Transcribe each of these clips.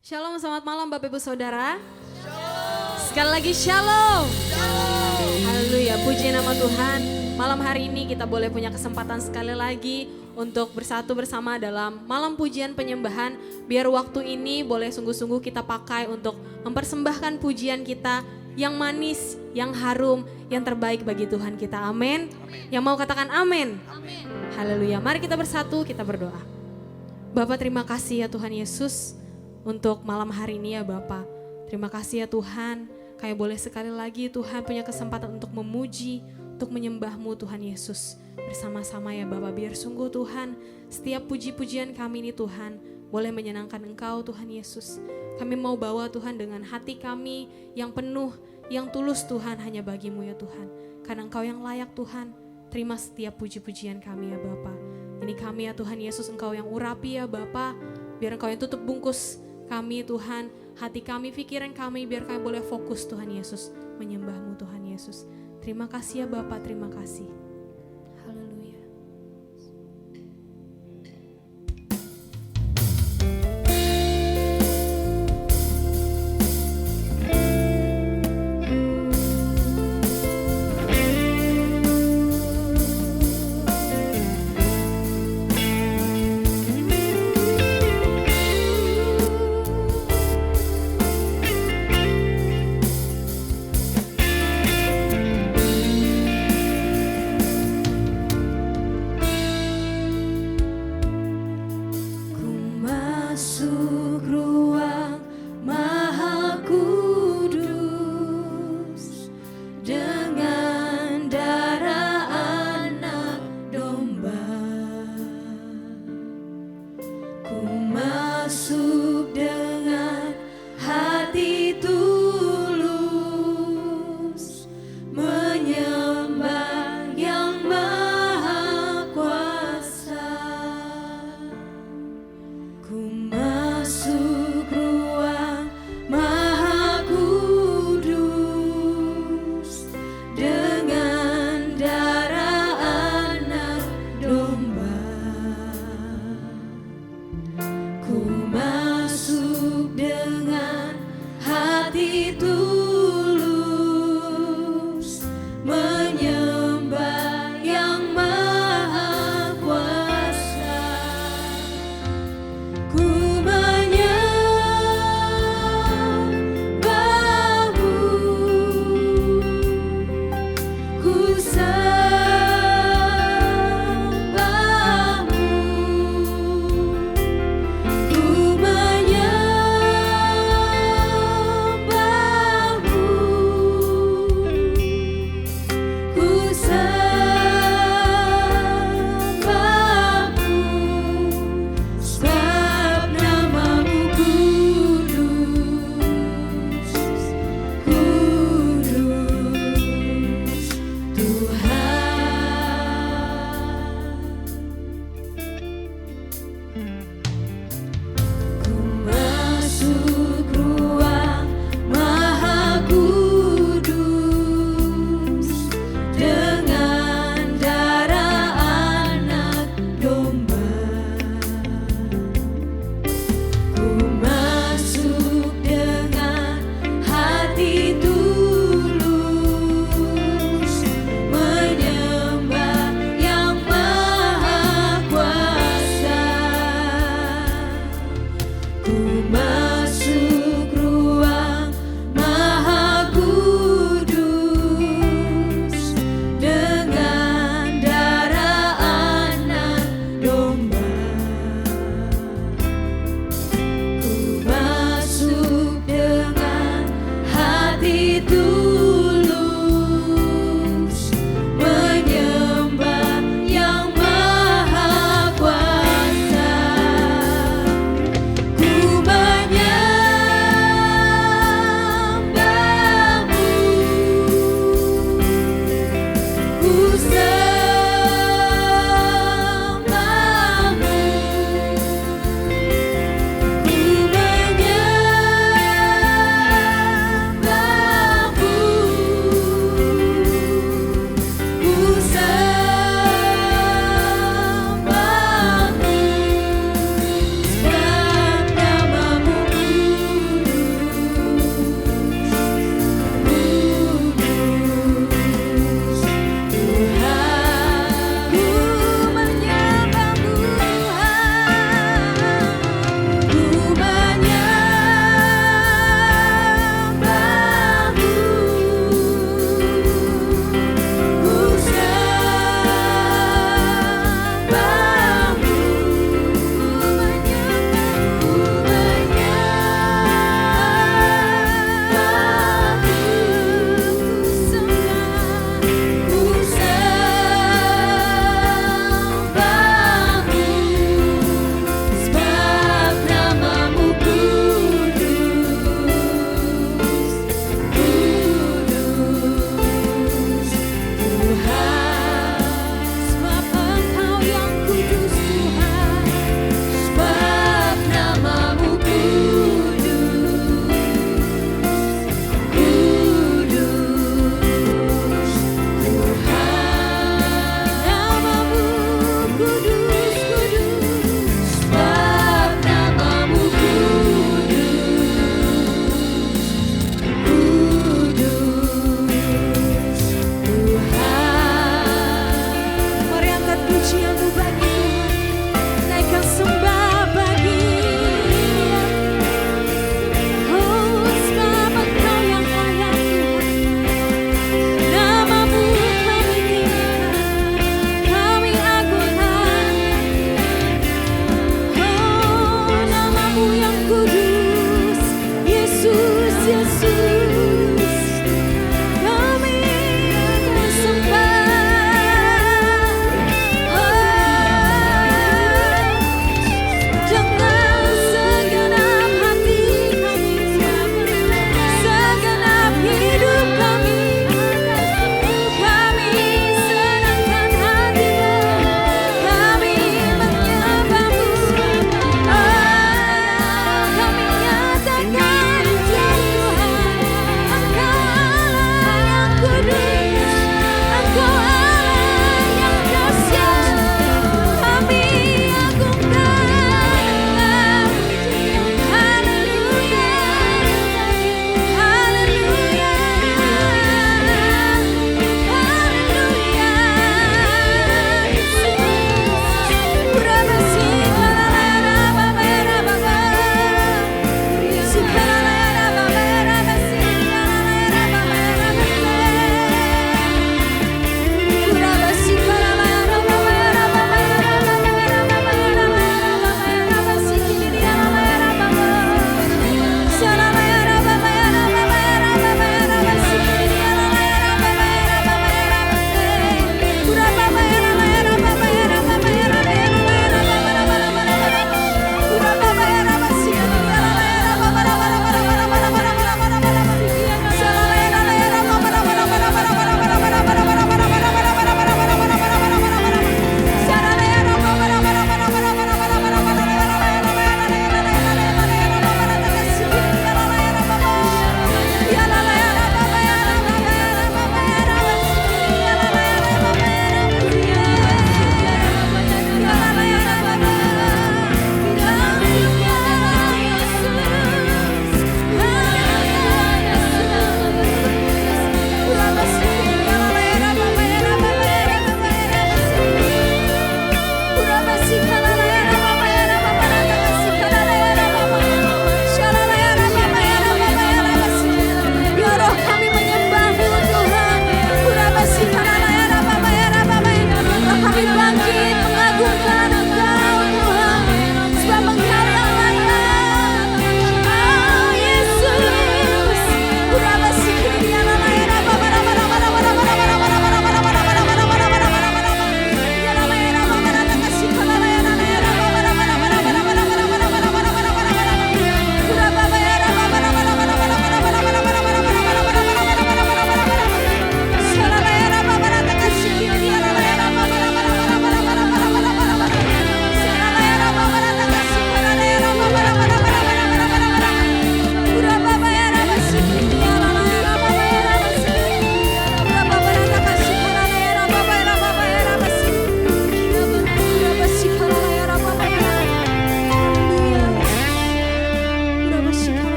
Shalom, selamat malam Bapak Ibu Saudara. Sekali lagi shalom. Haleluya, puji nama Tuhan. Malam hari ini kita boleh punya kesempatan sekali lagi untuk bersatu bersama dalam malam pujian penyembahan. Biar waktu ini boleh sungguh-sungguh kita pakai untuk mempersembahkan pujian kita yang manis, yang harum, yang terbaik bagi Tuhan kita. Amin. Yang mau katakan amin. Haleluya, mari kita bersatu, kita berdoa. Bapak, terima kasih ya Tuhan Yesus untuk malam hari ini ya Bapak. Terima kasih ya Tuhan, kami boleh sekali lagi Tuhan punya kesempatan untuk memuji, untuk menyembah-Mu Tuhan Yesus. Bersama-sama ya Bapak, biar sungguh Tuhan setiap puji-pujian kami ini Tuhan boleh menyenangkan Engkau Tuhan Yesus. Kami mau bawa Tuhan dengan hati kami yang penuh, yang tulus Tuhan hanya bagi-Mu ya Tuhan. Karena Engkau yang layak Tuhan, terima setiap puji-pujian kami ya Bapak. Ini kami ya Tuhan Yesus, Engkau yang urapi ya Bapak, biar Engkau yang tutup bungkus kami Tuhan, hati kami, pikiran kami, biar kami boleh fokus Tuhan Yesus, menyembah-Mu Tuhan Yesus. Terima kasih ya Bapak, terima kasih. Haleluya. Masuk ruang Maha Kudus dengan darah anak domba. Ku masuk dengan hati tulus menyembah yang Maha Kuasa. Ku masuk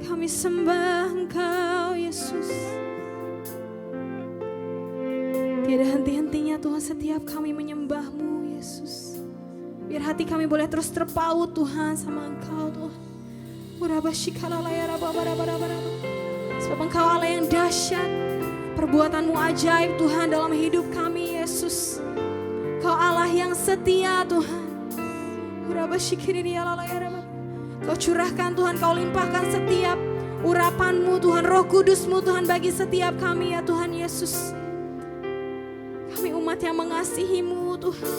Kami sembah Engkau Yesus. Tiada henti-hentinya Tuhan setiap kami menyembah-Mu Yesus. Biar hati kami boleh terus terpaut Tuhan sama Engkau Tuhan. Sebab Engkau Allah yang dahsyat. Perbuatan-Mu ajaib Tuhan dalam hidup kami Yesus. Kau Allah yang setia Tuhan. Kau curahkan Tuhan, Kau limpahkan setiap urapan-Mu Tuhan, Roh Kudus-Mu Tuhan bagi setiap kami ya Tuhan Yesus. Kami umat yang mengasihi-Mu Tuhan.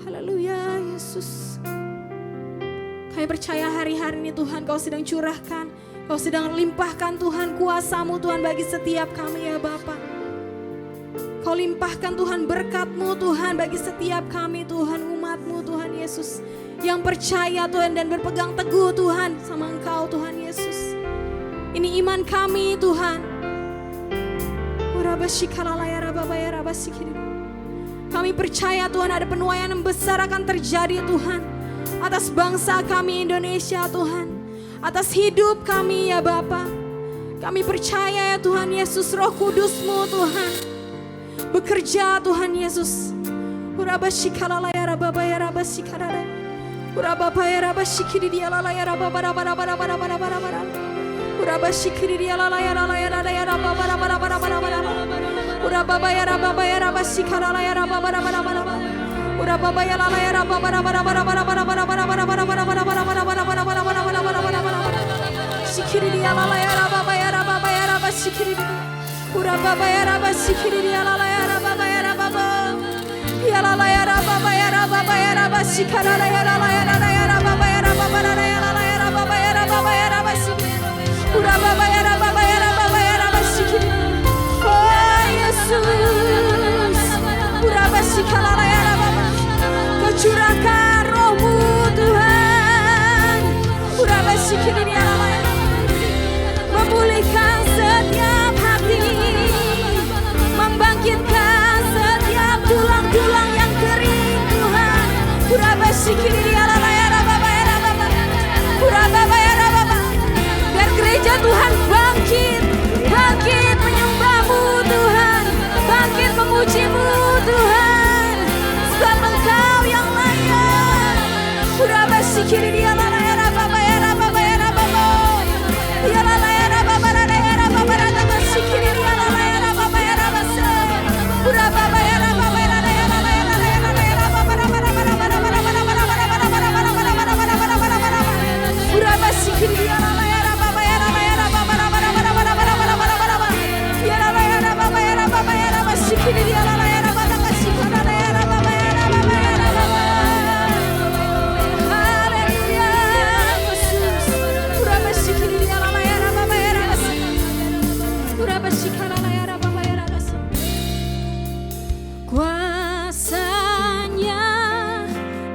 Haleluya Yesus. Kami percaya hari-hari ini Tuhan Kau sedang curahkan, Kau sedang limpahkan Tuhan kuasa-Mu Tuhan bagi setiap kami ya Bapa. Kau limpahkan Tuhan berkat-Mu Tuhan bagi setiap kami Tuhan, umat-Mu Tuhan Yesus. Yang percaya Tuhan dan berpegang teguh Tuhan sama Engkau Tuhan Yesus. Ini iman kami Tuhan. Kami percaya Tuhan ada penuaian yang besar akan terjadi Tuhan. Atas bangsa kami Indonesia Tuhan. Atas hidup kami ya Bapa. Kami percaya ya Tuhan Yesus, Roh Kudus-Mu Tuhan bekerja Tuhan Yesus. Kau curahkan Roh-Mu Tuhan, memulihkan setiap hati, membangkitkan setiap tulang-tulang yang kering Tuhan. Biar gereja Tuhan bangkit, bangkit menyembah-Mu Tuhan, bangkit memuji-Mu Tuhan, sebab Engkau yang layak. Kuasanya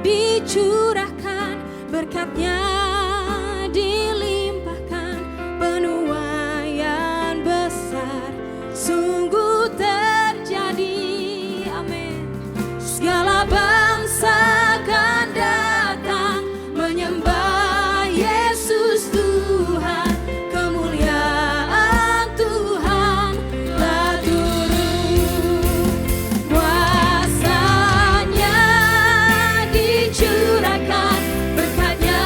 dicurahkan, berkatnya dilimpahkan, penuaian besar sungguh terjadi. Amin. Segala bangsa akan datang menyembah Yesus Tuhan, kemuliaan Tuhan telah turun. Kuasanya dicurahkan, berkatnya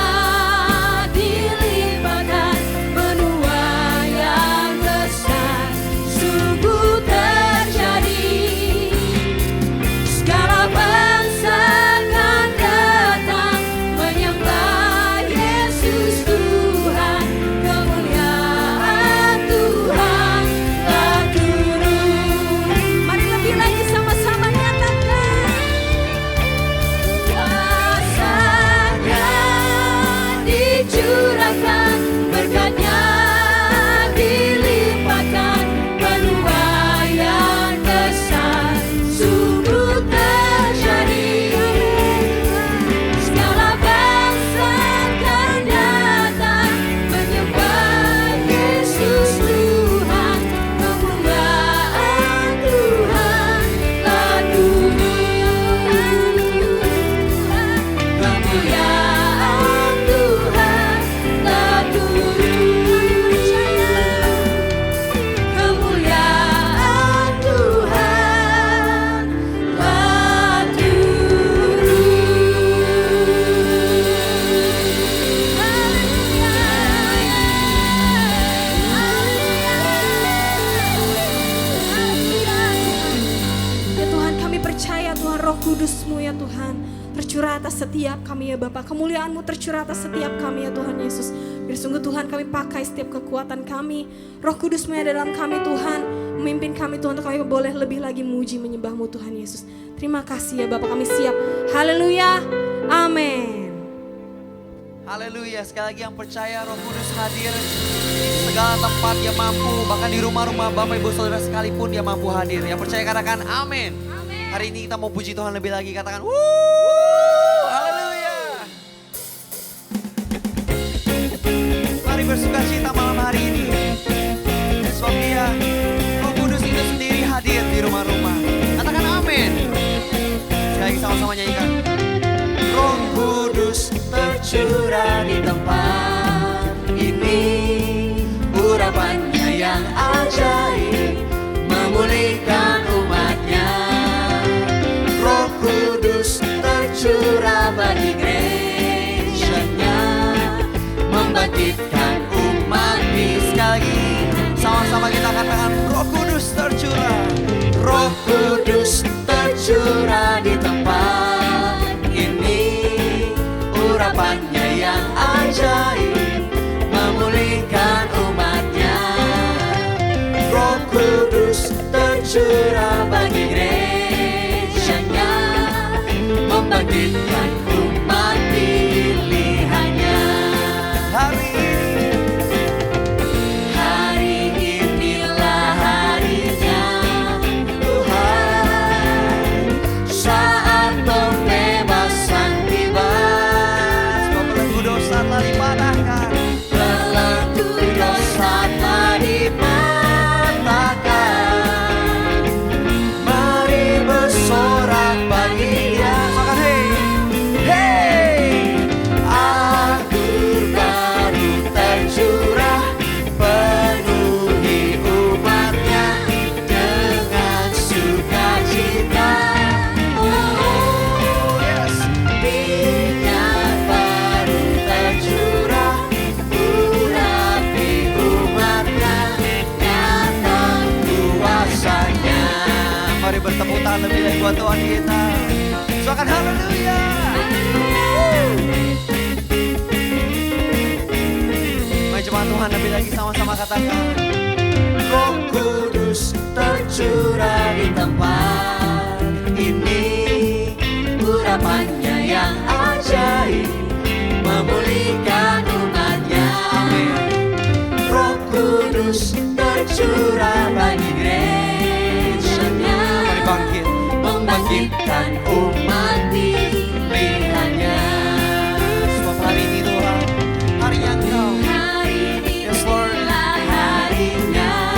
Bapa, kemuliaan-Mu tercurah atas setiap kami ya Tuhan Yesus. Biar sungguh Tuhan kami pakai setiap kekuatan kami, Roh Kudus-Mu yang ada dalam kami Tuhan, memimpin kami Tuhan untuk kami boleh lebih lagi memuji menyembah-Mu Tuhan Yesus. Terima kasih ya Bapa, kami siap. Haleluya, amin. Haleluya, sekali lagi yang percaya Roh Kudus hadir di segala tempat Dia mampu, bahkan di rumah-rumah Bapak Ibu Saudara sekalipun Dia mampu hadir. Yang percaya katakan amin. Hari ini kita mau puji Tuhan lebih lagi, katakan wuuu, haleluya. Mari bersuka cita malam hari ini, sebab Dia, Roh Kudus itu sendiri hadir di rumah-rumah. Katakan amin. Sekali lagi sama-sama nyanyikan. Roh Kudus tercurah di tempat ini, urapannya yang ajaib memulihkan umatnya. Roh Kudus tercurah bagi gerejanya, membangkitkan umat di. Sekali lagi sama-sama kita katakan Roh Kudus tercurah. Roh Kudus tercurah di tempat ini, urapannya yang ajaib memulihkan umatnya. Roh Kudus tercurah bagi gerejanya, membangkitkan umat pilihannya. Hari inilah harinya Tuhan, saat pembebasan tiba. Sebab belenggu dosa telah dipatahkan, belenggu dosa telah dipatahkan. Mari bersorak bagi Dia. Sokan hey, anggur baru tercurah, penuhi umatnya dengan sukacita. Oh yes, minyak baru tercurah, urapi umatnya, nyata kuasanya. Mari bertepuk tangan lebih lagi buat Tuhan kita. Sokan haleluya. Mari jemaat Tuhan lebih lagi sama-sama katakan. Roh Kudus tercurah di tempat ini, urapannya yang ajaib memulihkan umatnya. Amin. Roh Kudus tercurah bagi gerejanya, mari bangkit, membangkitkan umat pilihannya. Sebab hari ini Tuhan, harinya Engkau. Yes Lord, harinya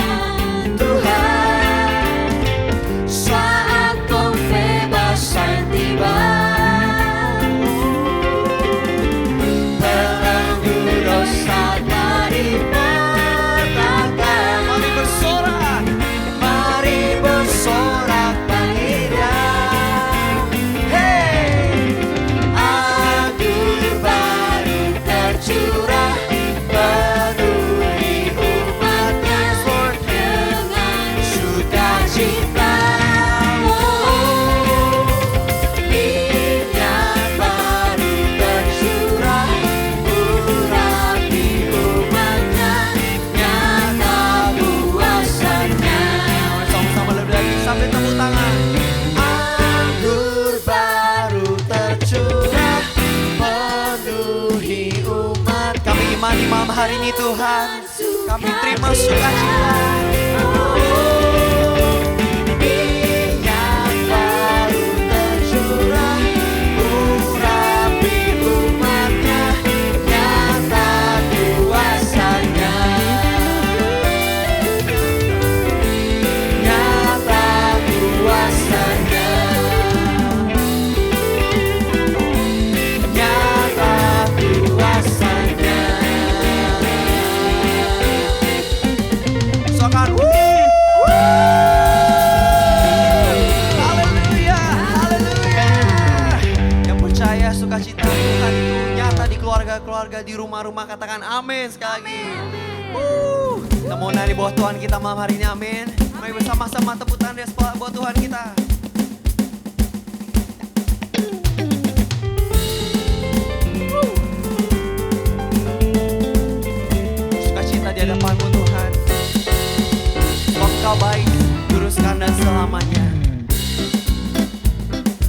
Tuhan, saat pembebasan tiba. Belenggu dosa telah dipatahkan. Mari bersorak, mari bersorak bagi Dia. Hey, anggur baru tercurah, penuhi umatnya dengan sukacita. Oh, minyak baru tercurah, urapi umatnya, nyata kuasanya. Sama-sama lebih lagi sambil tepuk tangan. Anggur baru tercurah, penuhi umat. Kami imani malam hari ini Tuhan, kami terima sukacita. Minyak baru tercurah, urapi umatnya, nyata kuasanya. Nyata kuasanya. Nyata kuasanya. Sokan haleluya, haleluya. Yang percaya sukacita Tuhan itu nyata di keluarga-keluarga, di rumah-rumah, katakan amin sekali lagi. Kita mau nari buat Tuhan kita malam hari ini, amin. Mari bersama-sama tepuk tangan buat Tuhan kita. hadapan-Mu Tuhan. Sebab Engkau baik, teruskan dan selamanya.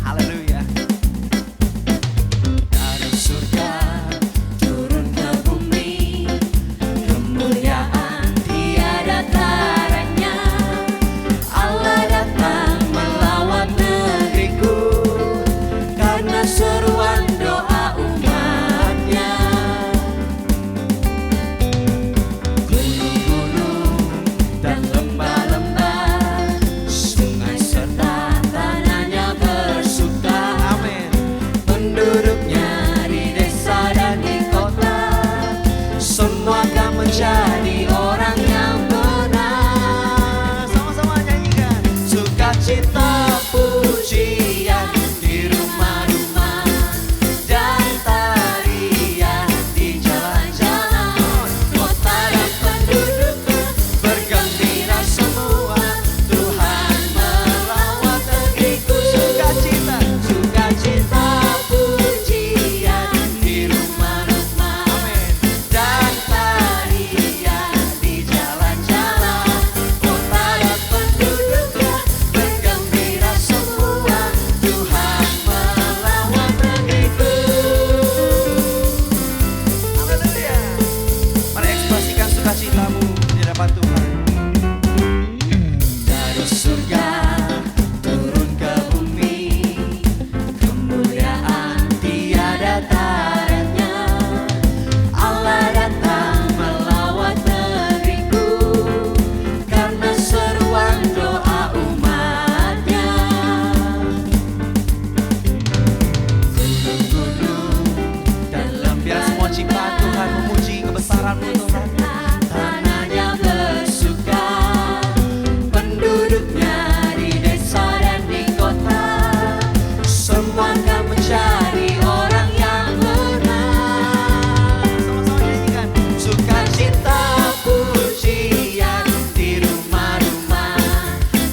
Haleluya. Dari surga turun ke bumi, kemuliaan tiada taranya. Allah datang melawat negeriku, karena seruan doa umatnya. Gunung-gunung dan lembah-lembah, sungai serta tanahnya bersuka. Amin. Penduduknya di desa dan di kota, semua akan menjadi orang yang benar. Sama-sama nyanyikan. Sukacita pujian di rumah-rumah, dan tarian di jalan-jalan. Kota dan penduduknya bergembira semua, Tuhan melawat negeriku. Sukacita, sukacita pujian di rumah-rumah, dan tarian di jalan-jalan. Kota dan penduduknya bergembira semua, Tuhan melawat negeriku. Haleluya. Mari ekspresikan sukacitamu di hadapan Tuhan. Dari surga turun ke bumi, kemuliaan tiada taranya. Allah datang melawat negeriku, karena seruan doa umatnya. Gunung-gunung dan biar semua ciptaan Tuhan memuji kebesaran-Mu Tuhan. Tanahnya bersuka, penduduknya di desa dan di kota, semua akan menjadi orang yang benar. Sama-sama nyanyikan. Sukacita pujian di rumah-rumah,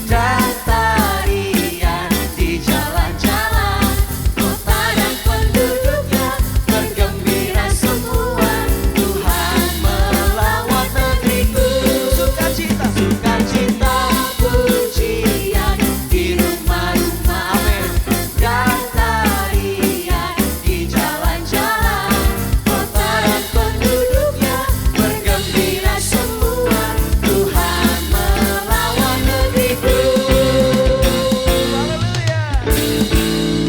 dan tarian di jalan-jalan. Kota dan penduduknya bergembira semua, Tuhan melawat negeriku. Sukacita, sukacita pujian di rumah-rumah, dan tarian di jalan-jalan. Kota dan penduduknya bergembira semua, Tuhan melawat negeriku. Haleluya.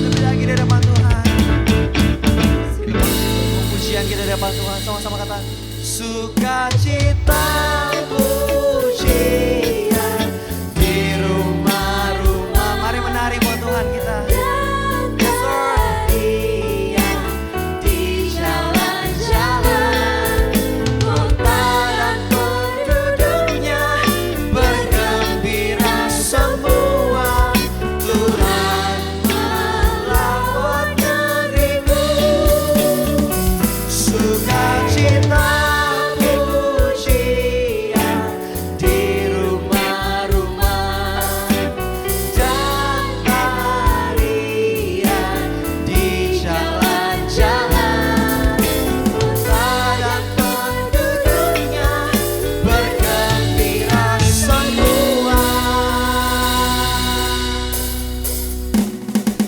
Lebih lagi di hadapan Tuhan. Pujian kita di hadapan Tuhan, sama-sama kata sukacita pujian di rumah-rumah. Mari menari buat Tuhan kita. Yes, Lord. Di jalan-jalan, kota dan penduduknya bergembira semua, Tuhan melawat negeriku. Sukacita pujian di rumah-rumah, dan tarian di jalan-jalan. Kota dan penduduknya bergembira semua,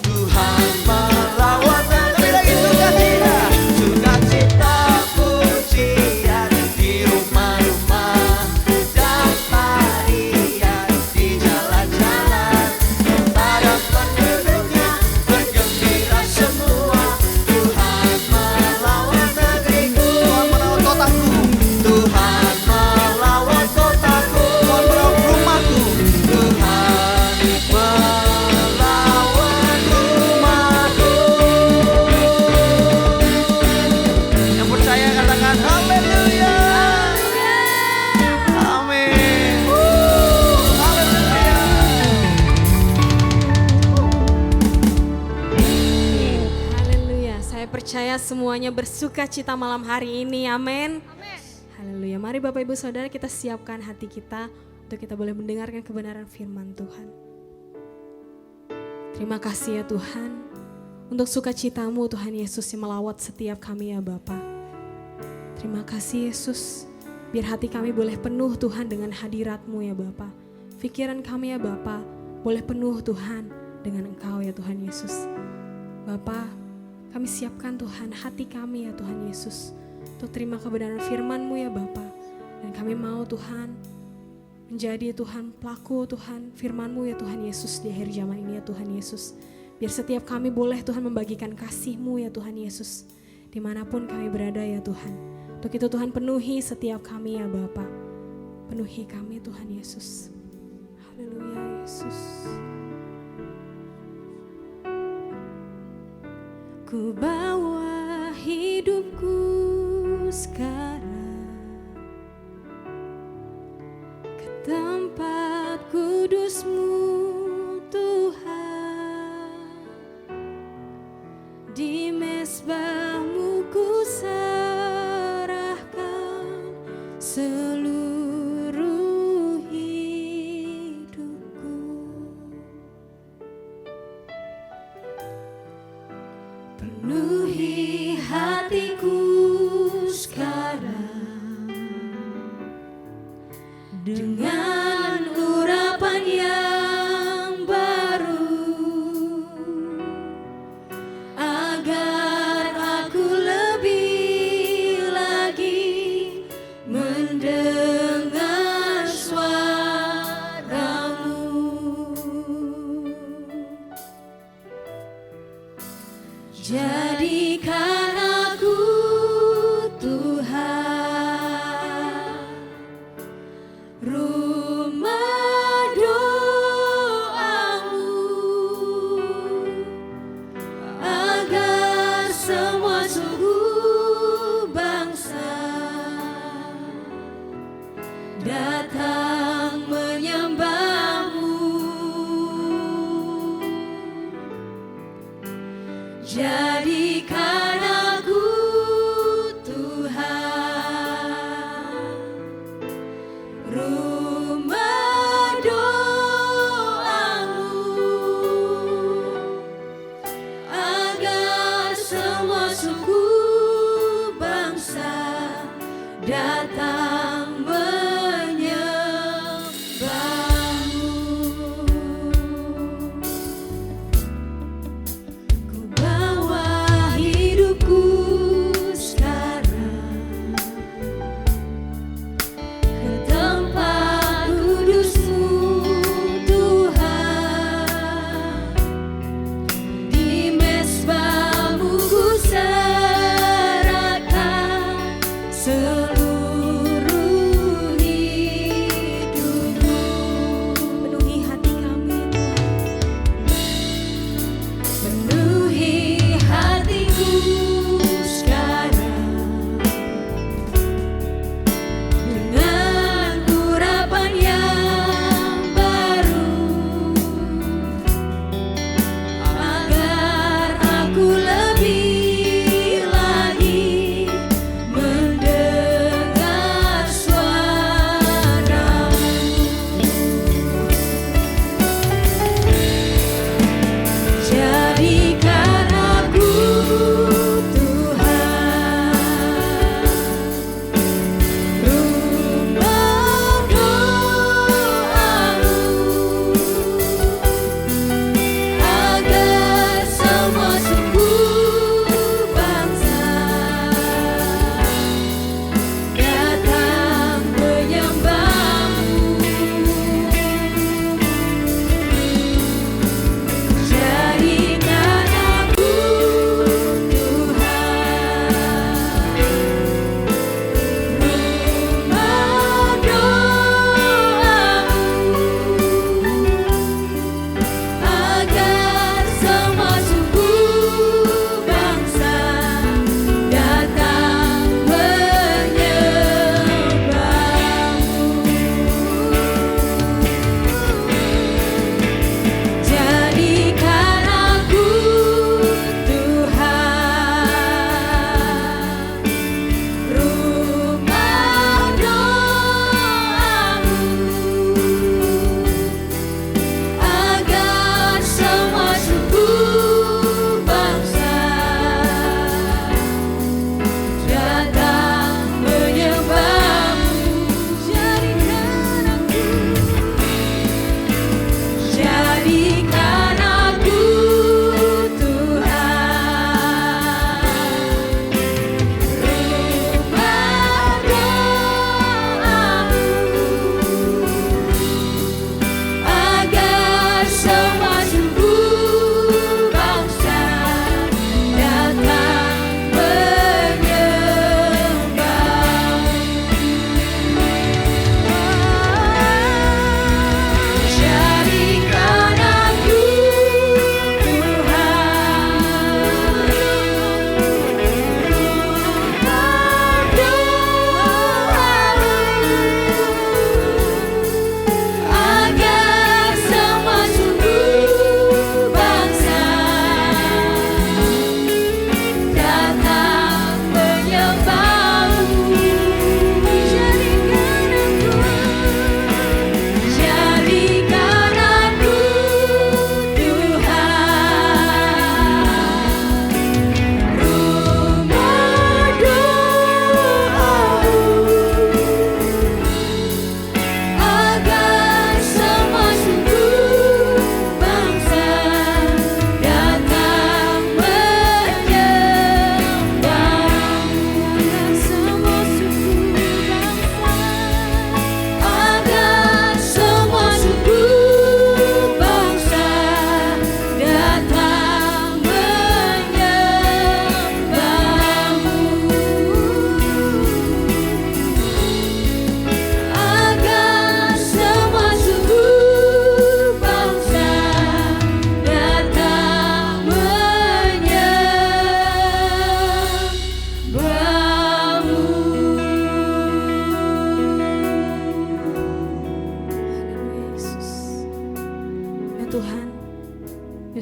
Tuhan melawat negeriku. Sukacita, sukacita pujian di rumah-rumah, dan tarian di jalan-jalan. Kota dan penduduknya bergembira semua, Tuhan melawat negeriku. Tuhan melawat kotaku, Tuhan melawat kotaku. Tuhan melawat rumahku, Tuhan melawat rumahku. Yang percaya katakan haleluya. Amin. Haleluya. Haleluya. Saya percaya semuanya bersuka cita malam hari ini. Amin. Haleluya. Mari Bapak Ibu Saudara kita siapkan hati kita untuk kita boleh mendengarkan kebenaran firman Tuhan. Terima kasih ya Tuhan untuk sukacitamu Tuhan Yesus yang melawat setiap kami ya Bapa. Terima kasih Yesus Biar hati kami boleh penuh Tuhan dengan hadirat-Mu ya Bapa. Pikiran kami ya Bapa boleh penuh Tuhan dengan Engkau ya Tuhan Yesus. Bapa, kami siapkan Tuhan hati kami ya Tuhan Yesus untuk terima kebenaran firman-Mu ya Bapa. Dan kami mau Tuhan menjadi Tuhan pelaku Tuhan firman-Mu ya Tuhan Yesus di akhir zaman ini ya Tuhan Yesus. Biar setiap kami boleh Tuhan membagikan kasih-Mu ya Tuhan Yesus dimanapun kami berada ya Tuhan. Untuk itu Tuhan penuhi setiap kami ya Bapa. Penuhi kami Tuhan Yesus. Haleluya Yesus. Ku bawa hidupku sekarang ke tempat kudus-Mu Tuhan. Di mezbah-Mu ku seluruh hidupku. Penuhi hatiku sekarang dengan urapan yang baru, agar aku lebih lagi mendengar suara-Mu. Jadikan aku Tuhan rumah doa-Mu, agar semua suku bangsa datang menyembah-Mu. Jadikan aku Tuhan rumah doa-Mu, agar semua suku bangsa datang menyembah-Mu. Ku bawa hidupku sekarang ke tempat kudus-Mu Tuhan. Di mezbah-Mu ku serahkan seluruh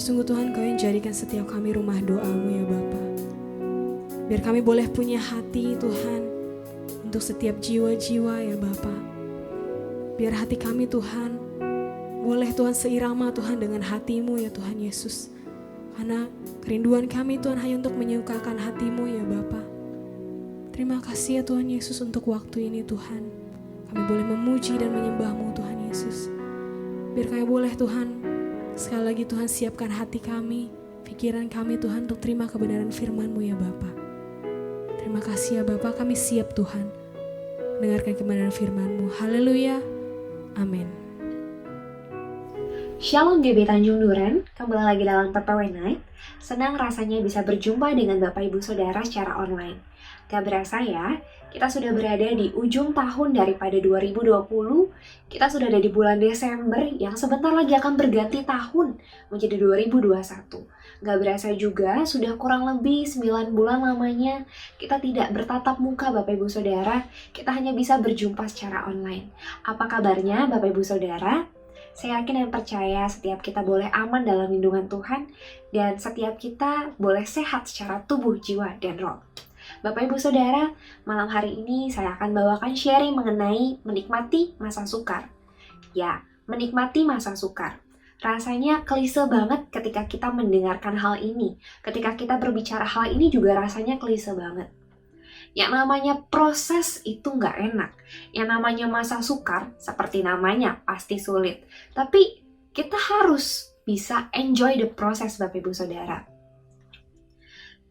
sungguh Tuhan Kau yang jadikan setiap kami rumah doa-Mu ya Bapa. Biar kami boleh punya hati Tuhan untuk setiap jiwa-jiwa ya Bapa. Biar hati kami Tuhan boleh Tuhan seirama Tuhan dengan hati-Mu ya Tuhan Yesus. Karena kerinduan kami Tuhan hanya untuk menyukakan hati-Mu ya Bapa. Terima kasih ya Tuhan Yesus untuk waktu ini Tuhan. Kami boleh memuji dan menyembah-Mu Tuhan Yesus. Biar kami boleh Tuhan, sekali lagi Tuhan siapkan hati kami, pikiran kami Tuhan untuk terima kebenaran firman-Mu ya Bapa. Terima kasih ya Bapa, kami siap Tuhan mendengarkan kebenaran firman-Mu. Haleluya. Amin. Shalom GB Tanjung Duren, kembali lagi dalam PPW Night. Senang rasanya bisa berjumpa dengan Bapak Ibu Saudara secara online. Gak berasa ya, kita sudah berada di ujung tahun daripada 2020. Kita sudah ada di bulan Desember yang sebentar lagi akan berganti tahun menjadi 2021. Gak berasa juga, sudah kurang lebih 9 bulan lamanya kita tidak bertatap muka Bapak Ibu Saudara. Kita hanya bisa berjumpa secara online. Apa kabarnya Bapak Ibu Saudara? Saya yakin dan percaya setiap kita boleh aman dalam lindungan Tuhan dan setiap kita boleh sehat secara tubuh, jiwa, dan roh. Bapak Ibu Saudara, malam hari ini saya akan bawakan sharing mengenai menikmati masa sukar. Ya, menikmati masa sukar. Rasanya klise banget ketika kita mendengarkan hal ini. Ketika kita berbicara hal ini juga rasanya klise banget. Yang namanya proses itu nggak enak. Yang namanya masa sukar, seperti namanya, pasti sulit. Tapi kita harus bisa enjoy the process Bapak Ibu Saudara.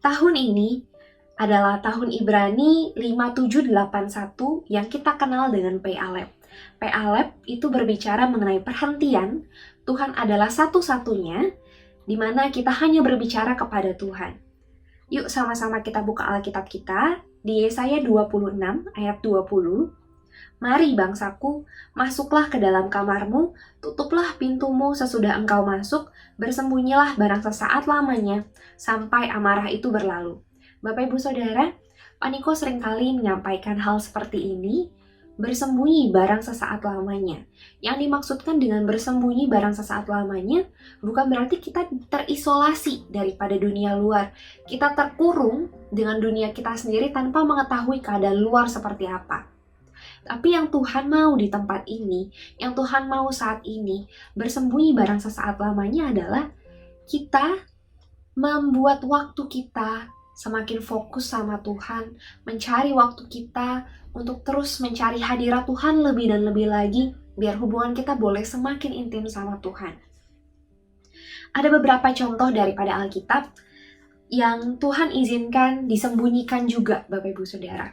Tahun ini adalah tahun Ibrani 5781 yang kita kenal dengan P-Alep. P-Alep itu berbicara mengenai perhentian. Tuhan adalah satu-satunya di mana kita hanya berbicara kepada Tuhan. Yuk sama-sama kita buka Alkitab kita di Yesaya 26 ayat 20. Mari bangsaku, masuklah ke dalam kamarmu, tutuplah pintumu sesudah engkau masuk, bersembunyilah barang sesaat lamanya, sampai amarah itu berlalu. Bapak Ibu Saudara, Pak Niko seringkali menyampaikan hal seperti ini, bersembunyi barang sesaat lamanya. Yang dimaksudkan dengan bersembunyi barang sesaat lamanya, bukan berarti kita terisolasi daripada dunia luar. Kita terkurung dengan dunia kita sendiri tanpa mengetahui keadaan luar seperti apa. Tapi yang Tuhan mau di tempat ini, yang Tuhan mau saat ini, bersembunyi barang sesaat lamanya adalah kita membuat waktu kita semakin fokus sama Tuhan, mencari waktu kita untuk terus mencari hadirat Tuhan lebih dan lebih lagi, biar hubungan kita boleh semakin intim sama Tuhan. Ada beberapa contoh daripada Alkitab yang Tuhan izinkan disembunyikan juga Bapak Ibu Saudara.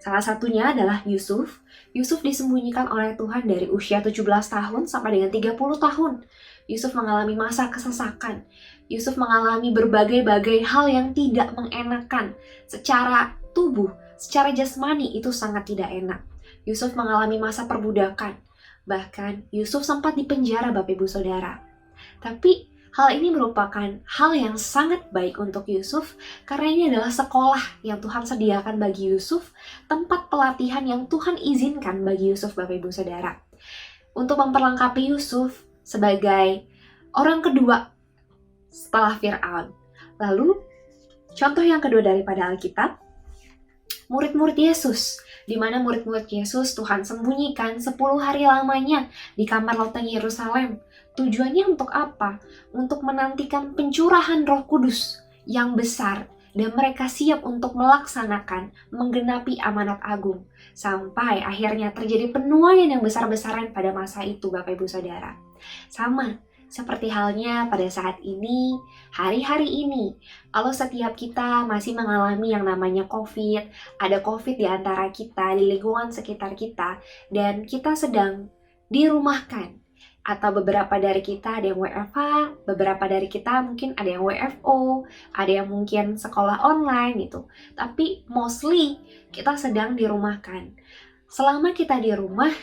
Salah satunya adalah Yusuf. Yusuf disembunyikan oleh Tuhan dari usia 17 tahun sampai dengan 30 tahun. Yusuf mengalami masa kesesakan. Yusuf mengalami berbagai-bagai hal yang tidak mengenakan. Secara tubuh, secara jasmani itu sangat tidak enak. Yusuf mengalami masa perbudakan. Bahkan Yusuf sempat dipenjara Bapak Ibu Saudara. Tapi hal ini merupakan hal yang sangat baik untuk Yusuf karena ini adalah sekolah yang Tuhan sediakan bagi Yusuf, tempat pelatihan yang Tuhan izinkan bagi Yusuf Bapak Ibu Saudara. Untuk memperlengkapi Yusuf sebagai orang kedua setelah Fir'aun. Lalu, contoh yang kedua daripada Alkitab, murid-murid Yesus, di mana murid-murid Yesus Tuhan sembunyikan 10 hari lamanya di kamar loteng Yerusalem. Tujuannya untuk apa? Untuk menantikan pencurahan Roh Kudus yang besar dan mereka siap untuk melaksanakan, menggenapi amanat agung. Sampai akhirnya terjadi penuaian yang besar-besaran pada masa itu Bapak Ibu Saudara. Sama seperti halnya pada saat ini, hari-hari ini, kalau setiap kita masih mengalami yang namanya COVID, ada COVID di antara kita, di lingkungan sekitar kita, dan kita sedang dirumahkan, atau beberapa dari kita ada yang WFH, beberapa dari kita mungkin ada yang WFO, ada yang mungkin sekolah online gitu. Tapi mostly kita sedang dirumahkan. Selama kita di rumah,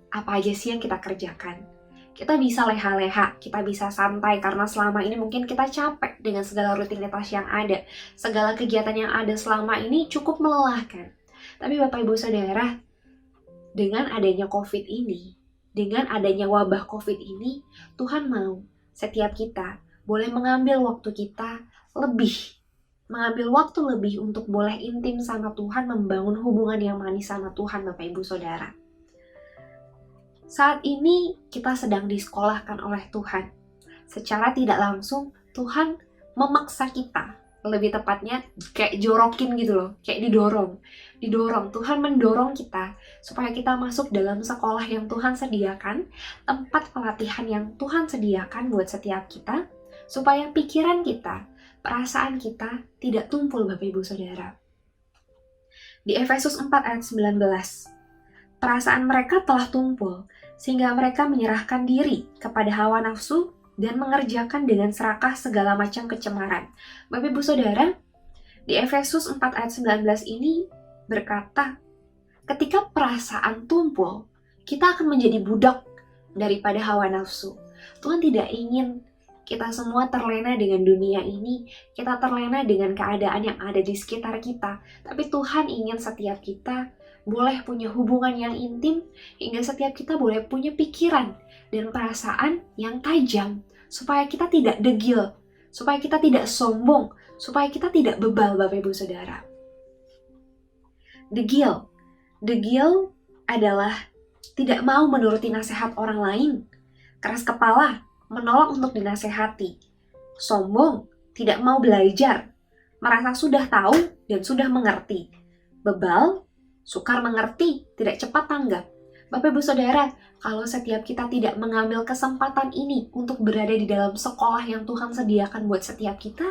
apa aja sih yang kita kerjakan? Kita bisa leha-leha, kita bisa santai karena selama ini mungkin kita capek dengan segala rutinitas yang ada. Segala kegiatan yang ada selama ini cukup melelahkan. Tapi Bapak Ibu Saudara, dengan adanya COVID ini, dengan adanya wabah COVID ini, Tuhan mau setiap kita boleh mengambil waktu kita lebih, mengambil waktu lebih untuk boleh intim sama Tuhan, membangun hubungan yang manis sama Tuhan, Bapak Ibu Saudara. Saat ini kita sedang disekolahkan oleh Tuhan. Secara tidak langsung, Tuhan memaksa kita, lebih tepatnya kayak jorokin gitu loh, kayak didorong. Tuhan mendorong kita supaya kita masuk dalam sekolah yang Tuhan sediakan, tempat pelatihan yang Tuhan sediakan buat setiap kita, supaya pikiran kita, perasaan kita tidak tumpul, Bapak Ibu Saudara. Di Efesus 4 ayat 19, perasaan mereka telah tumpul, sehingga mereka menyerahkan diri kepada hawa nafsu dan mengerjakan dengan serakah segala macam kecemaran. Bapak Ibu Saudara, di Efesus 4 ayat 19 ini berkata, ketika perasaan tumpul, kita akan menjadi budak daripada hawa nafsu. Tuhan tidak ingin kita semua terlena dengan dunia ini, kita terlena dengan keadaan yang ada di sekitar kita. Tapi Tuhan ingin setiap kita boleh punya hubungan yang intim, hingga setiap kita boleh punya pikiran dan perasaan yang tajam, supaya kita tidak degil, supaya kita tidak sombong, supaya kita tidak bebal, Bapak Ibu Saudara. Degil adalah tidak mau menuruti nasihat orang lain, keras kepala, menolak untuk dinasehati, sombong, tidak mau belajar, merasa sudah tahu dan sudah mengerti, bebal, sukar mengerti, tidak cepat tanggap. Bapak Ibu Saudara, kalau setiap kita tidak mengambil kesempatan ini untuk berada di dalam sekolah yang Tuhan sediakan buat setiap kita,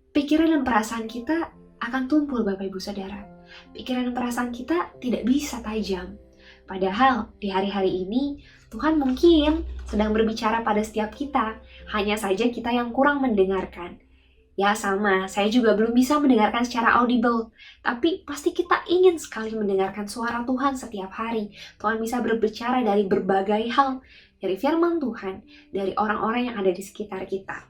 pikiran dan perasaan kita akan tumpul, Bapak Ibu Saudara. Pikiran dan perasaan kita tidak bisa tajam. Padahal di hari-hari ini Tuhan mungkin sedang berbicara pada setiap kita, hanya saja kita yang kurang mendengarkan. Ya sama, saya juga belum bisa mendengarkan secara audible, tapi pasti kita ingin sekali mendengarkan suara Tuhan setiap hari. Tuhan bisa berbicara dari berbagai hal, dari firman Tuhan, dari orang-orang yang ada di sekitar kita.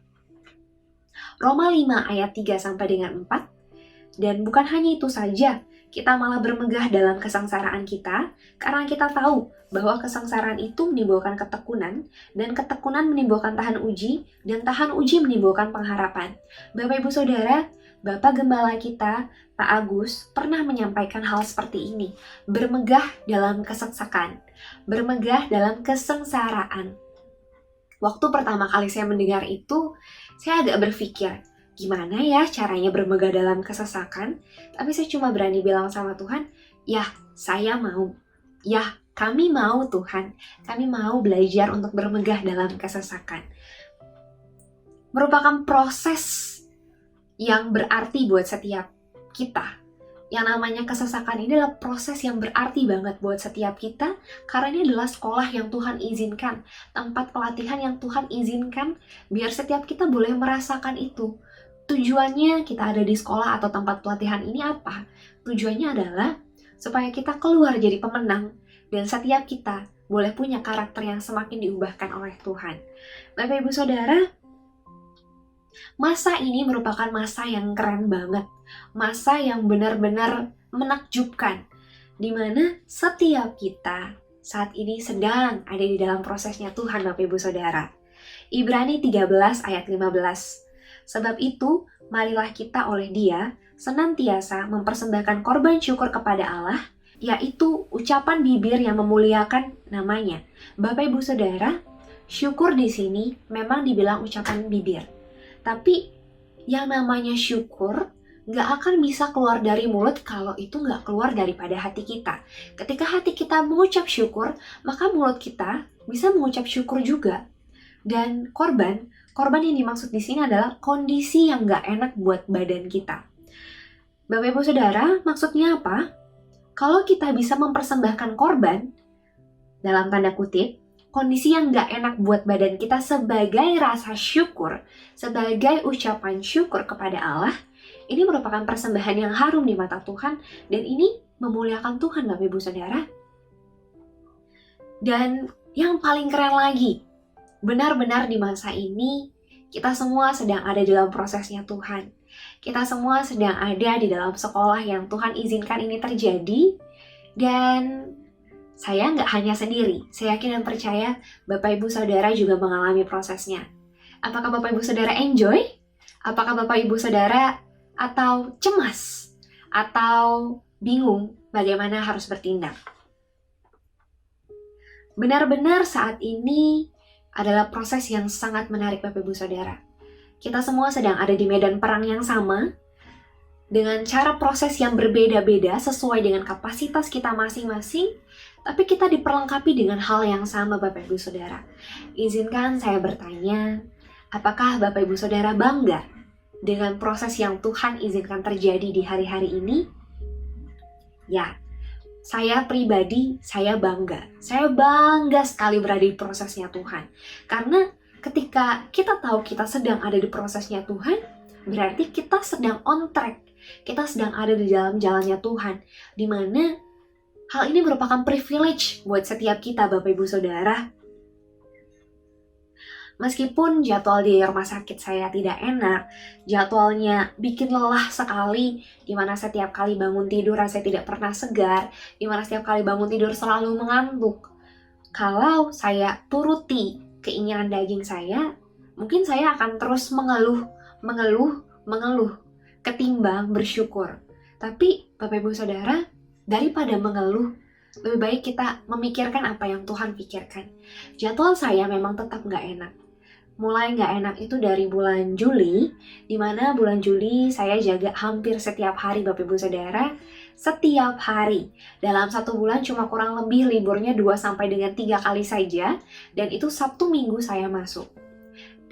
Roma 5 ayat 3 sampai dengan 4, dan bukan hanya itu saja, kita malah bermegah dalam kesengsaraan kita, karena kita tahu bahwa kesengsaraan itu menimbulkan ketekunan, dan ketekunan menimbulkan tahan uji, dan tahan uji menimbulkan pengharapan. Bapak Ibu Saudara, Bapak Gembala kita, Pak Agus, pernah menyampaikan hal seperti ini, bermegah dalam keseksakan, bermegah dalam kesengsaraan. Waktu pertama kali saya mendengar itu, saya agak berpikir, gimana ya caranya bermegah dalam kesesakan? Tapi saya cuma berani bilang sama Tuhan, ya saya mau. Ya kami mau Tuhan. Kami mau belajar untuk bermegah dalam kesesakan. Merupakan proses yang berarti buat setiap kita. Yang namanya kesesakan ini adalah proses yang berarti banget buat setiap kita. Karena ini adalah sekolah yang Tuhan izinkan. Tempat pelatihan yang Tuhan izinkan. Biar setiap kita boleh merasakan itu. Tujuannya kita ada di sekolah atau tempat pelatihan ini apa? Tujuannya adalah supaya kita keluar jadi pemenang dan setiap kita boleh punya karakter yang semakin diubahkan oleh Tuhan. Bapak Ibu Saudara, masa ini merupakan masa yang keren banget. Masa yang benar-benar menakjubkan. Di mana setiap kita saat ini sedang ada di dalam prosesnya Tuhan, Bapak Ibu Saudara. Ibrani 13 ayat 15. Sebab itu, marilah kita oleh Dia senantiasa mempersembahkan korban syukur kepada Allah, yaitu ucapan bibir yang memuliakan namanya. Bapak Ibu Saudara, syukur di sini memang dibilang ucapan bibir. Tapi yang namanya syukur nggak akan bisa keluar dari mulut kalau itu nggak keluar daripada hati kita. Ketika hati kita mengucap syukur, maka mulut kita bisa mengucap syukur juga. Dan korban yang dimaksud di sini adalah kondisi yang nggak enak buat badan kita. Bapak Ibu Saudara, maksudnya apa? Kalau kita bisa mempersembahkan korban, dalam tanda kutip, kondisi yang nggak enak buat badan kita sebagai rasa syukur, sebagai ucapan syukur kepada Allah, ini merupakan persembahan yang harum di mata Tuhan, dan ini memuliakan Tuhan, Bapak Ibu Saudara. Dan yang paling keren lagi, benar-benar di masa ini, kita semua sedang ada dalam prosesnya Tuhan. Kita semua sedang ada di dalam sekolah yang Tuhan izinkan ini terjadi. Dan saya nggak hanya sendiri, saya yakin dan percaya Bapak Ibu Saudara juga mengalami prosesnya. Apakah Bapak Ibu Saudara enjoy? Apakah Bapak Ibu Saudara atau cemas? Atau bingung bagaimana harus bertindak? Benar-benar saat ini adalah proses yang sangat menarik Bapak Ibu Saudara. Kita semua sedang ada di medan perang yang sama, dengan cara proses yang berbeda-beda sesuai dengan kapasitas kita masing-masing, tapi kita diperlengkapi dengan hal yang sama Bapak Ibu Saudara. Izinkan saya bertanya, apakah Bapak Ibu Saudara bangga dengan proses yang Tuhan izinkan terjadi di hari-hari ini? Ya, saya pribadi, saya bangga. Saya bangga sekali berada di prosesnya Tuhan. Karena ketika kita tahu kita sedang ada di prosesnya Tuhan, berarti kita sedang on track. Kita sedang ada di dalam jalannya Tuhan. Di mana hal ini merupakan privilege buat setiap kita, Bapak Ibu Saudara. Meskipun jadwal di rumah sakit saya tidak enak, jadwalnya bikin lelah sekali, di mana setiap kali bangun tidur saya tidak pernah segar, di mana setiap kali bangun tidur selalu mengantuk. Kalau saya turuti keinginan daging saya, mungkin saya akan terus mengeluh, ketimbang bersyukur. Tapi Bapak Ibu Saudara, daripada mengeluh, lebih baik kita memikirkan apa yang Tuhan pikirkan. Jadwal saya memang tetap nggak enak. Mulai nggak enak itu dari bulan Juli, di mana bulan Juli saya jaga hampir setiap hari Bapak Ibu Saudara, setiap hari. Dalam 1 bulan cuma kurang lebih liburnya 2-3 kali saja, dan itu Sabtu Minggu saya masuk.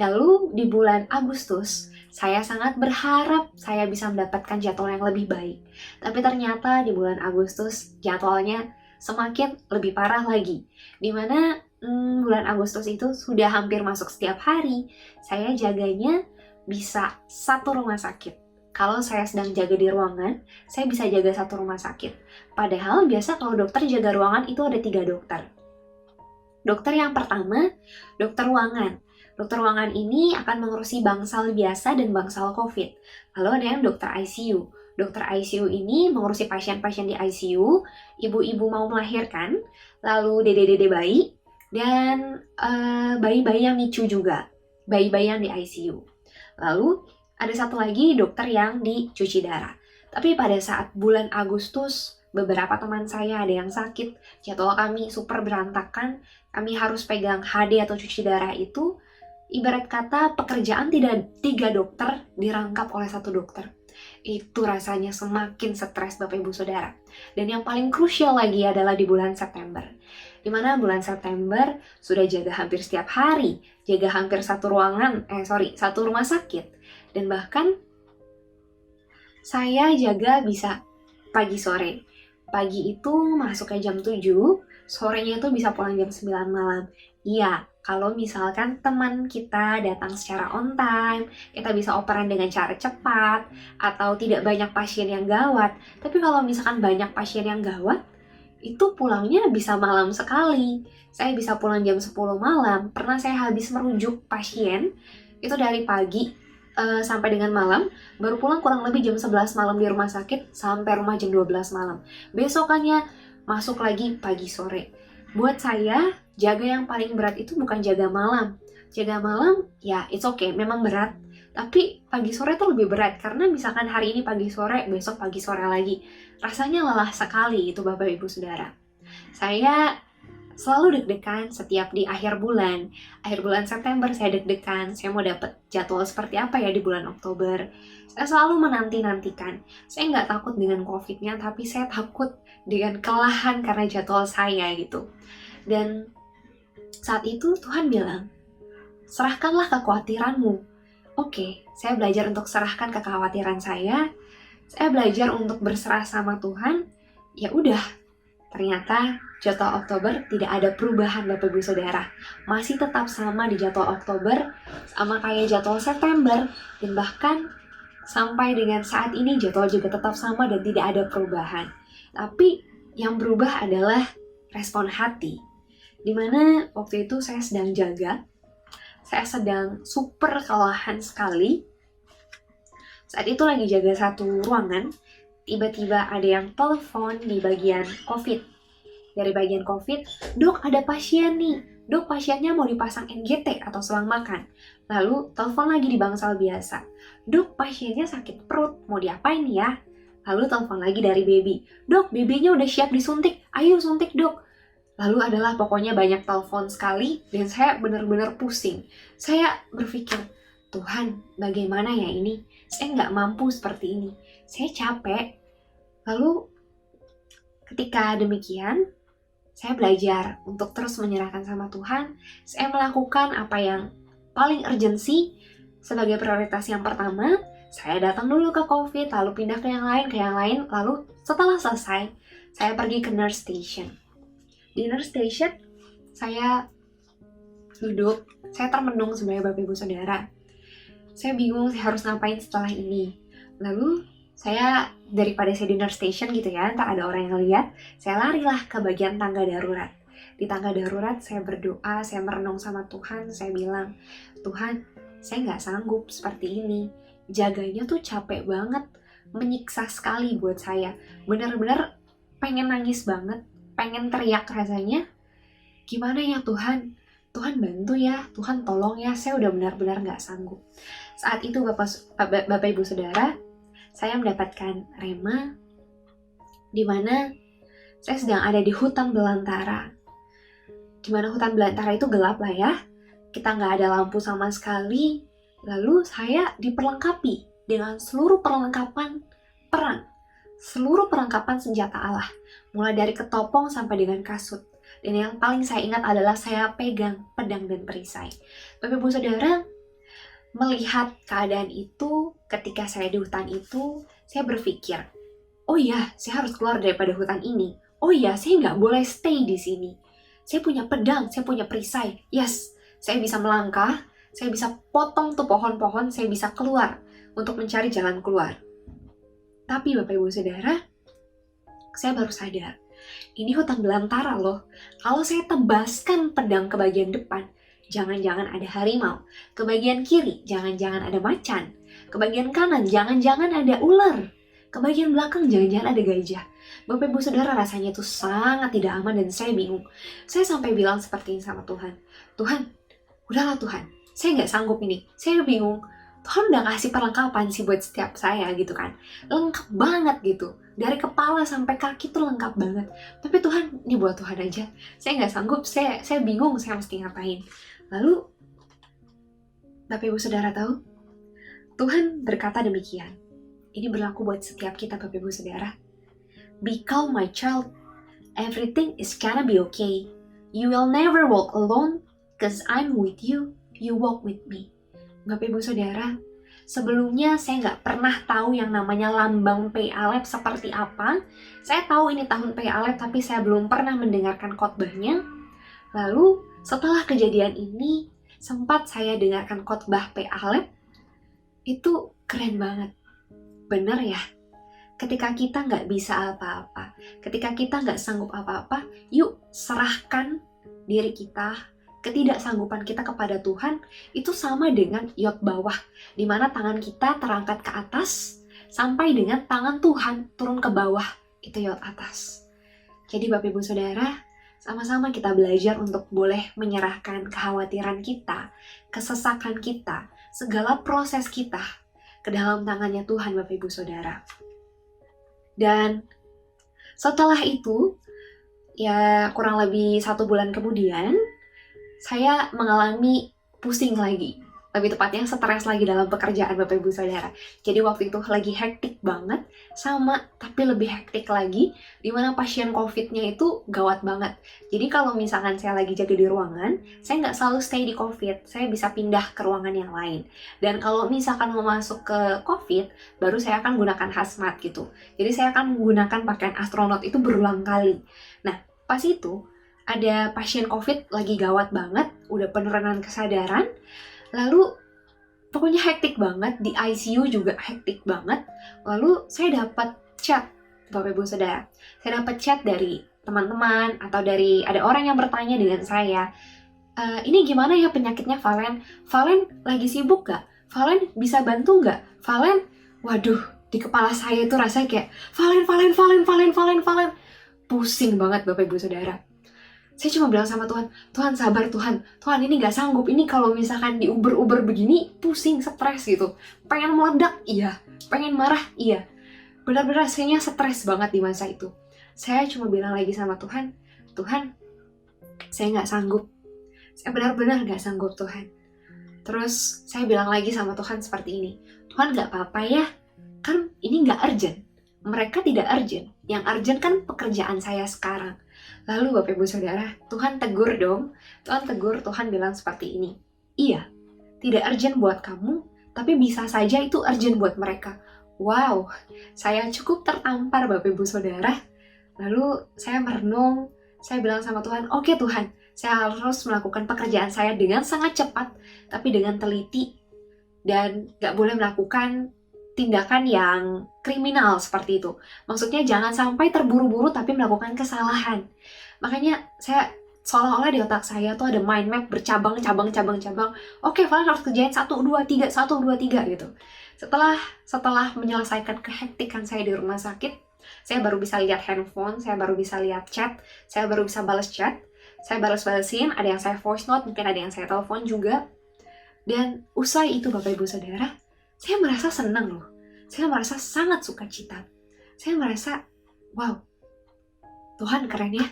Lalu di bulan Agustus, saya sangat berharap saya bisa mendapatkan jadwal yang lebih baik. Tapi ternyata di bulan Agustus jadwalnya semakin lebih parah lagi, di mana bulan Agustus itu sudah hampir masuk setiap hari. Saya jaganya bisa 1 rumah sakit. Kalau saya sedang jaga di ruangan, saya bisa jaga 1 rumah sakit. Padahal biasa kalau dokter jaga ruangan itu ada 3 dokter. Dokter yang pertama, dokter ruangan. Dokter ruangan ini akan mengurusi bangsal biasa dan bangsal COVID. Lalu ada yang dokter ICU. Dokter ICU ini mengurusi pasien-pasien di ICU, ibu-ibu mau melahirkan, lalu dede-dede bayi, dan bayi-bayi yang NICU juga, bayi-bayi yang di ICU. Lalu ada satu lagi dokter yang dicuci darah. Tapi pada saat bulan Agustus, beberapa teman saya ada yang sakit, jadwal kami super berantakan, kami harus pegang HD atau cuci darah itu, ibarat kata pekerjaan tidak 3 dokter dirangkap oleh 1 dokter. Itu rasanya semakin stres Bapak Ibu Saudara. Dan yang paling krusial lagi adalah di bulan September. Di mana bulan September sudah jaga hampir setiap hari, jaga hampir 1 rumah sakit. Dan bahkan saya jaga bisa pagi sore. Pagi itu masuknya jam 7, sorenya itu bisa pulang jam 9 malam. Iya, kalau misalkan teman kita datang secara on time, kita bisa operan dengan cara cepat, atau tidak banyak pasien yang gawat. Tapi kalau misalkan banyak pasien yang gawat, itu pulangnya bisa malam sekali. Saya bisa pulang jam 10 malam. Pernah saya habis merujuk pasien, itu dari pagi sampai dengan malam, baru pulang kurang lebih jam 11 malam di rumah sakit, sampai rumah jam 12 malam. Besokannya masuk lagi pagi sore. Buat saya, jaga yang paling berat itu bukan jaga malam. Jaga malam, ya it's okay, memang berat. Tapi pagi sore itu lebih berat, karena misalkan hari ini pagi sore, besok pagi sore lagi. Rasanya lelah sekali itu Bapak Ibu Saudara. Saya selalu deg-degan setiap di akhir bulan. Akhir bulan September saya deg-degan, saya mau dapat jadwal seperti apa ya di bulan Oktober. Saya selalu menanti-nantikan. Saya nggak takut dengan COVID-nya, tapi saya takut dengan kelelahan karena jadwal saya gitu. Dan saat itu Tuhan bilang, serahkanlah kekhawatiranmu. Oke, saya belajar untuk serahkan kekhawatiran saya belajar untuk berserah sama Tuhan. Ya udah, ternyata jadwal Oktober tidak ada perubahan Bapak Ibu Saudara. Masih tetap sama di jadwal Oktober, sama kayak jadwal September, dan bahkan sampai dengan saat ini jadwal juga tetap sama dan tidak ada perubahan. Tapi yang berubah adalah respon hati. Dimana waktu itu saya sedang jaga, saya sedang super kelelahan sekali. Saat itu lagi jaga 1 ruangan, tiba-tiba ada yang telepon di bagian COVID. dari bagian COVID, "Dok, ada pasien nih. Dok, pasiennya mau dipasang NGT atau selang makan." Lalu telepon lagi di bangsal biasa, "Dok, pasiennya sakit perut, mau diapain ya?" Lalu telepon lagi dari baby, "Dok, babynya udah siap disuntik, ayo suntik dok." Lalu adalah pokoknya banyak telepon sekali dan saya benar-benar pusing. Saya berpikir, Tuhan, bagaimana ya ini? Saya nggak mampu seperti ini. Saya capek. Lalu ketika demikian, saya belajar untuk terus menyerahkan sama Tuhan. Saya melakukan apa yang paling urgensi sebagai prioritas yang pertama. Saya datang dulu ke COVID, lalu pindah ke yang lain, lalu setelah selesai, saya pergi ke nurse station. Di nurse station, saya duduk, saya termenung sebenarnya Bapak Ibu Saudara. Saya bingung saya harus ngapain setelah ini. Lalu saya daripada saya di nurse station gitu ya, ntar ada orang yang lihat, saya larilah ke bagian tangga darurat. Di tangga darurat saya berdoa, saya merenung sama Tuhan, saya bilang, "Tuhan, saya nggak sanggup seperti ini. Jaganya tuh capek banget, menyiksa sekali buat saya. Bener-bener pengen nangis banget, pengen teriak rasanya. Gimana ya Tuhan? Tuhan bantu ya, Tuhan tolong ya, saya udah benar-benar nggak sanggup." Saat itu Bapak Ibu Saudara, saya mendapatkan rema di mana saya sedang ada di hutan belantara. Di mana hutan belantara itu gelap lah ya, kita nggak ada lampu sama sekali. Lalu saya diperlengkapi dengan seluruh perlengkapan perang, seluruh perlengkapan senjata Allah, mulai dari ketopong sampai dengan kasut. Dan yang paling saya ingat adalah saya pegang pedang dan perisai. Bapak Ibu Saudara, melihat keadaan itu, ketika saya di hutan itu, saya berpikir, oh ya, saya harus keluar daripada hutan ini. Oh ya, saya nggak boleh stay di sini. Saya punya pedang, saya punya perisai. Yes, saya bisa melangkah, saya bisa potong tuh pohon-pohon, saya bisa keluar untuk mencari jalan keluar. Tapi Bapak Ibu Saudara, saya baru sadar, ini hutan belantara loh. Kalau saya tebaskan pedang ke bagian depan, jangan-jangan ada harimau. Ke bagian kiri, jangan-jangan ada macan. Ke bagian kanan, jangan-jangan ada ular. Ke bagian belakang, jangan-jangan ada gajah. Bapak Ibu Saudara, rasanya itu sangat tidak aman dan saya bingung. Saya sampai bilang seperti ini sama Tuhan. Tuhan, udahlah Tuhan, saya nggak sanggup ini. Saya bingung. Tuhan udah kasih perlengkapan sih buat setiap saya gitu kan. Lengkap banget gitu. Dari kepala sampai kaki tuh lengkap banget. Tapi Tuhan, ini buat Tuhan aja. Saya nggak sanggup, saya bingung saya mesti ngapain. Lalu, Bapak Ibu Saudara tahu, Tuhan berkata demikian. Ini berlaku buat setiap kita Bapak Ibu Saudara. "Be calm my child, everything is gonna be okay. You will never walk alone, cause I'm with you, you walk with me." Bapak Ibu Saudara, sebelumnya saya nggak pernah tahu yang namanya lambang Pei Aleph seperti apa. Saya tahu ini tahun Pei Aleph, tapi saya belum pernah mendengarkan khotbahnya. Lalu, setelah kejadian ini, sempat saya dengarkan khotbah Pei Aleph. Itu keren banget. Bener ya? Ketika kita nggak bisa apa-apa, ketika kita nggak sanggup apa-apa, yuk serahkan diri kita, ketidaksanggupan kita kepada Tuhan. Itu sama dengan yod bawah, di mana tangan kita terangkat ke atas, sampai dengan tangan Tuhan turun ke bawah, itu yod atas. Jadi Bapak Ibu Saudara, sama-sama kita belajar untuk boleh menyerahkan kekhawatiran kita, kesesakan kita, segala proses kita ke dalam tangannya Tuhan Bapak Ibu Saudara. Dan setelah itu, ya kurang lebih 1 bulan kemudian, saya mengalami pusing lagi. Lebih tepatnya stres lagi dalam pekerjaan Bapak Ibu Saudara. Jadi waktu itu lagi hektik banget, tapi lebih hektik lagi, di mana pasien COVID-nya itu gawat banget. Jadi kalau misalkan saya lagi jaga di ruangan, saya nggak selalu stay di COVID, saya bisa pindah ke ruangan yang lain. Dan kalau misalkan mau masuk ke COVID, baru saya akan gunakan hazmat gitu. Jadi saya akan menggunakan pakaian astronot itu berulang kali. Nah, pas itu ada pasien COVID lagi gawat banget, udah penurunan kesadaran. Lalu pokoknya hektik banget, di ICU juga hektik banget. Lalu saya dapat chat, Bapak Ibu Saudara. Saya dapat chat dari teman-teman atau dari ada orang yang bertanya dengan saya, "Ini gimana ya penyakitnya Valen? Valen lagi sibuk gak? Valen bisa bantu gak? Valen," waduh, di kepala saya itu rasanya kayak Valen. pusing banget Bapak Ibu Saudara. Saya cuma bilang sama Tuhan, Tuhan sabar Tuhan ini gak sanggup, ini kalau misalkan diuber-uber begini, pusing, stres gitu. Pengen meledak, iya. Pengen marah, iya. Benar-benar rasanya stres banget di masa itu. Saya cuma bilang lagi sama Tuhan, Tuhan, saya gak sanggup. Saya benar-benar gak sanggup Tuhan. Terus saya bilang lagi sama Tuhan seperti ini, Tuhan gak apa-apa ya, kan ini gak urgent. Mereka tidak urgent. Yang urgent kan pekerjaan saya sekarang. Lalu Bapak Ibu Saudara, Tuhan tegur dong. Tuhan tegur, Tuhan bilang seperti ini. Iya, tidak urgent buat kamu, tapi bisa saja itu urgent buat mereka. Wow, saya cukup tertampar Bapak Ibu Saudara. Lalu saya merenung, saya bilang sama Tuhan, oke Tuhan, saya harus melakukan pekerjaan saya dengan sangat cepat, tapi dengan teliti. Dan gak boleh melakukan tindakan yang kriminal seperti itu. Maksudnya jangan sampai terburu-buru tapi melakukan kesalahan. Makanya saya seolah-olah di otak saya tuh ada mind map bercabang. Oke, Valen harus kerjain 1, 2, 3 gitu. Setelah menyelesaikan kehektikan saya di rumah sakit, saya baru bisa lihat handphone, saya baru bisa lihat chat, saya baru bisa balas chat, saya balas-balasin, ada yang saya voice note, mungkin ada yang saya telepon juga. Dan usai itu Bapak Ibu Saudara, saya merasa senang loh. Saya merasa sangat sukacita. Saya merasa, wow, Tuhan keren ya,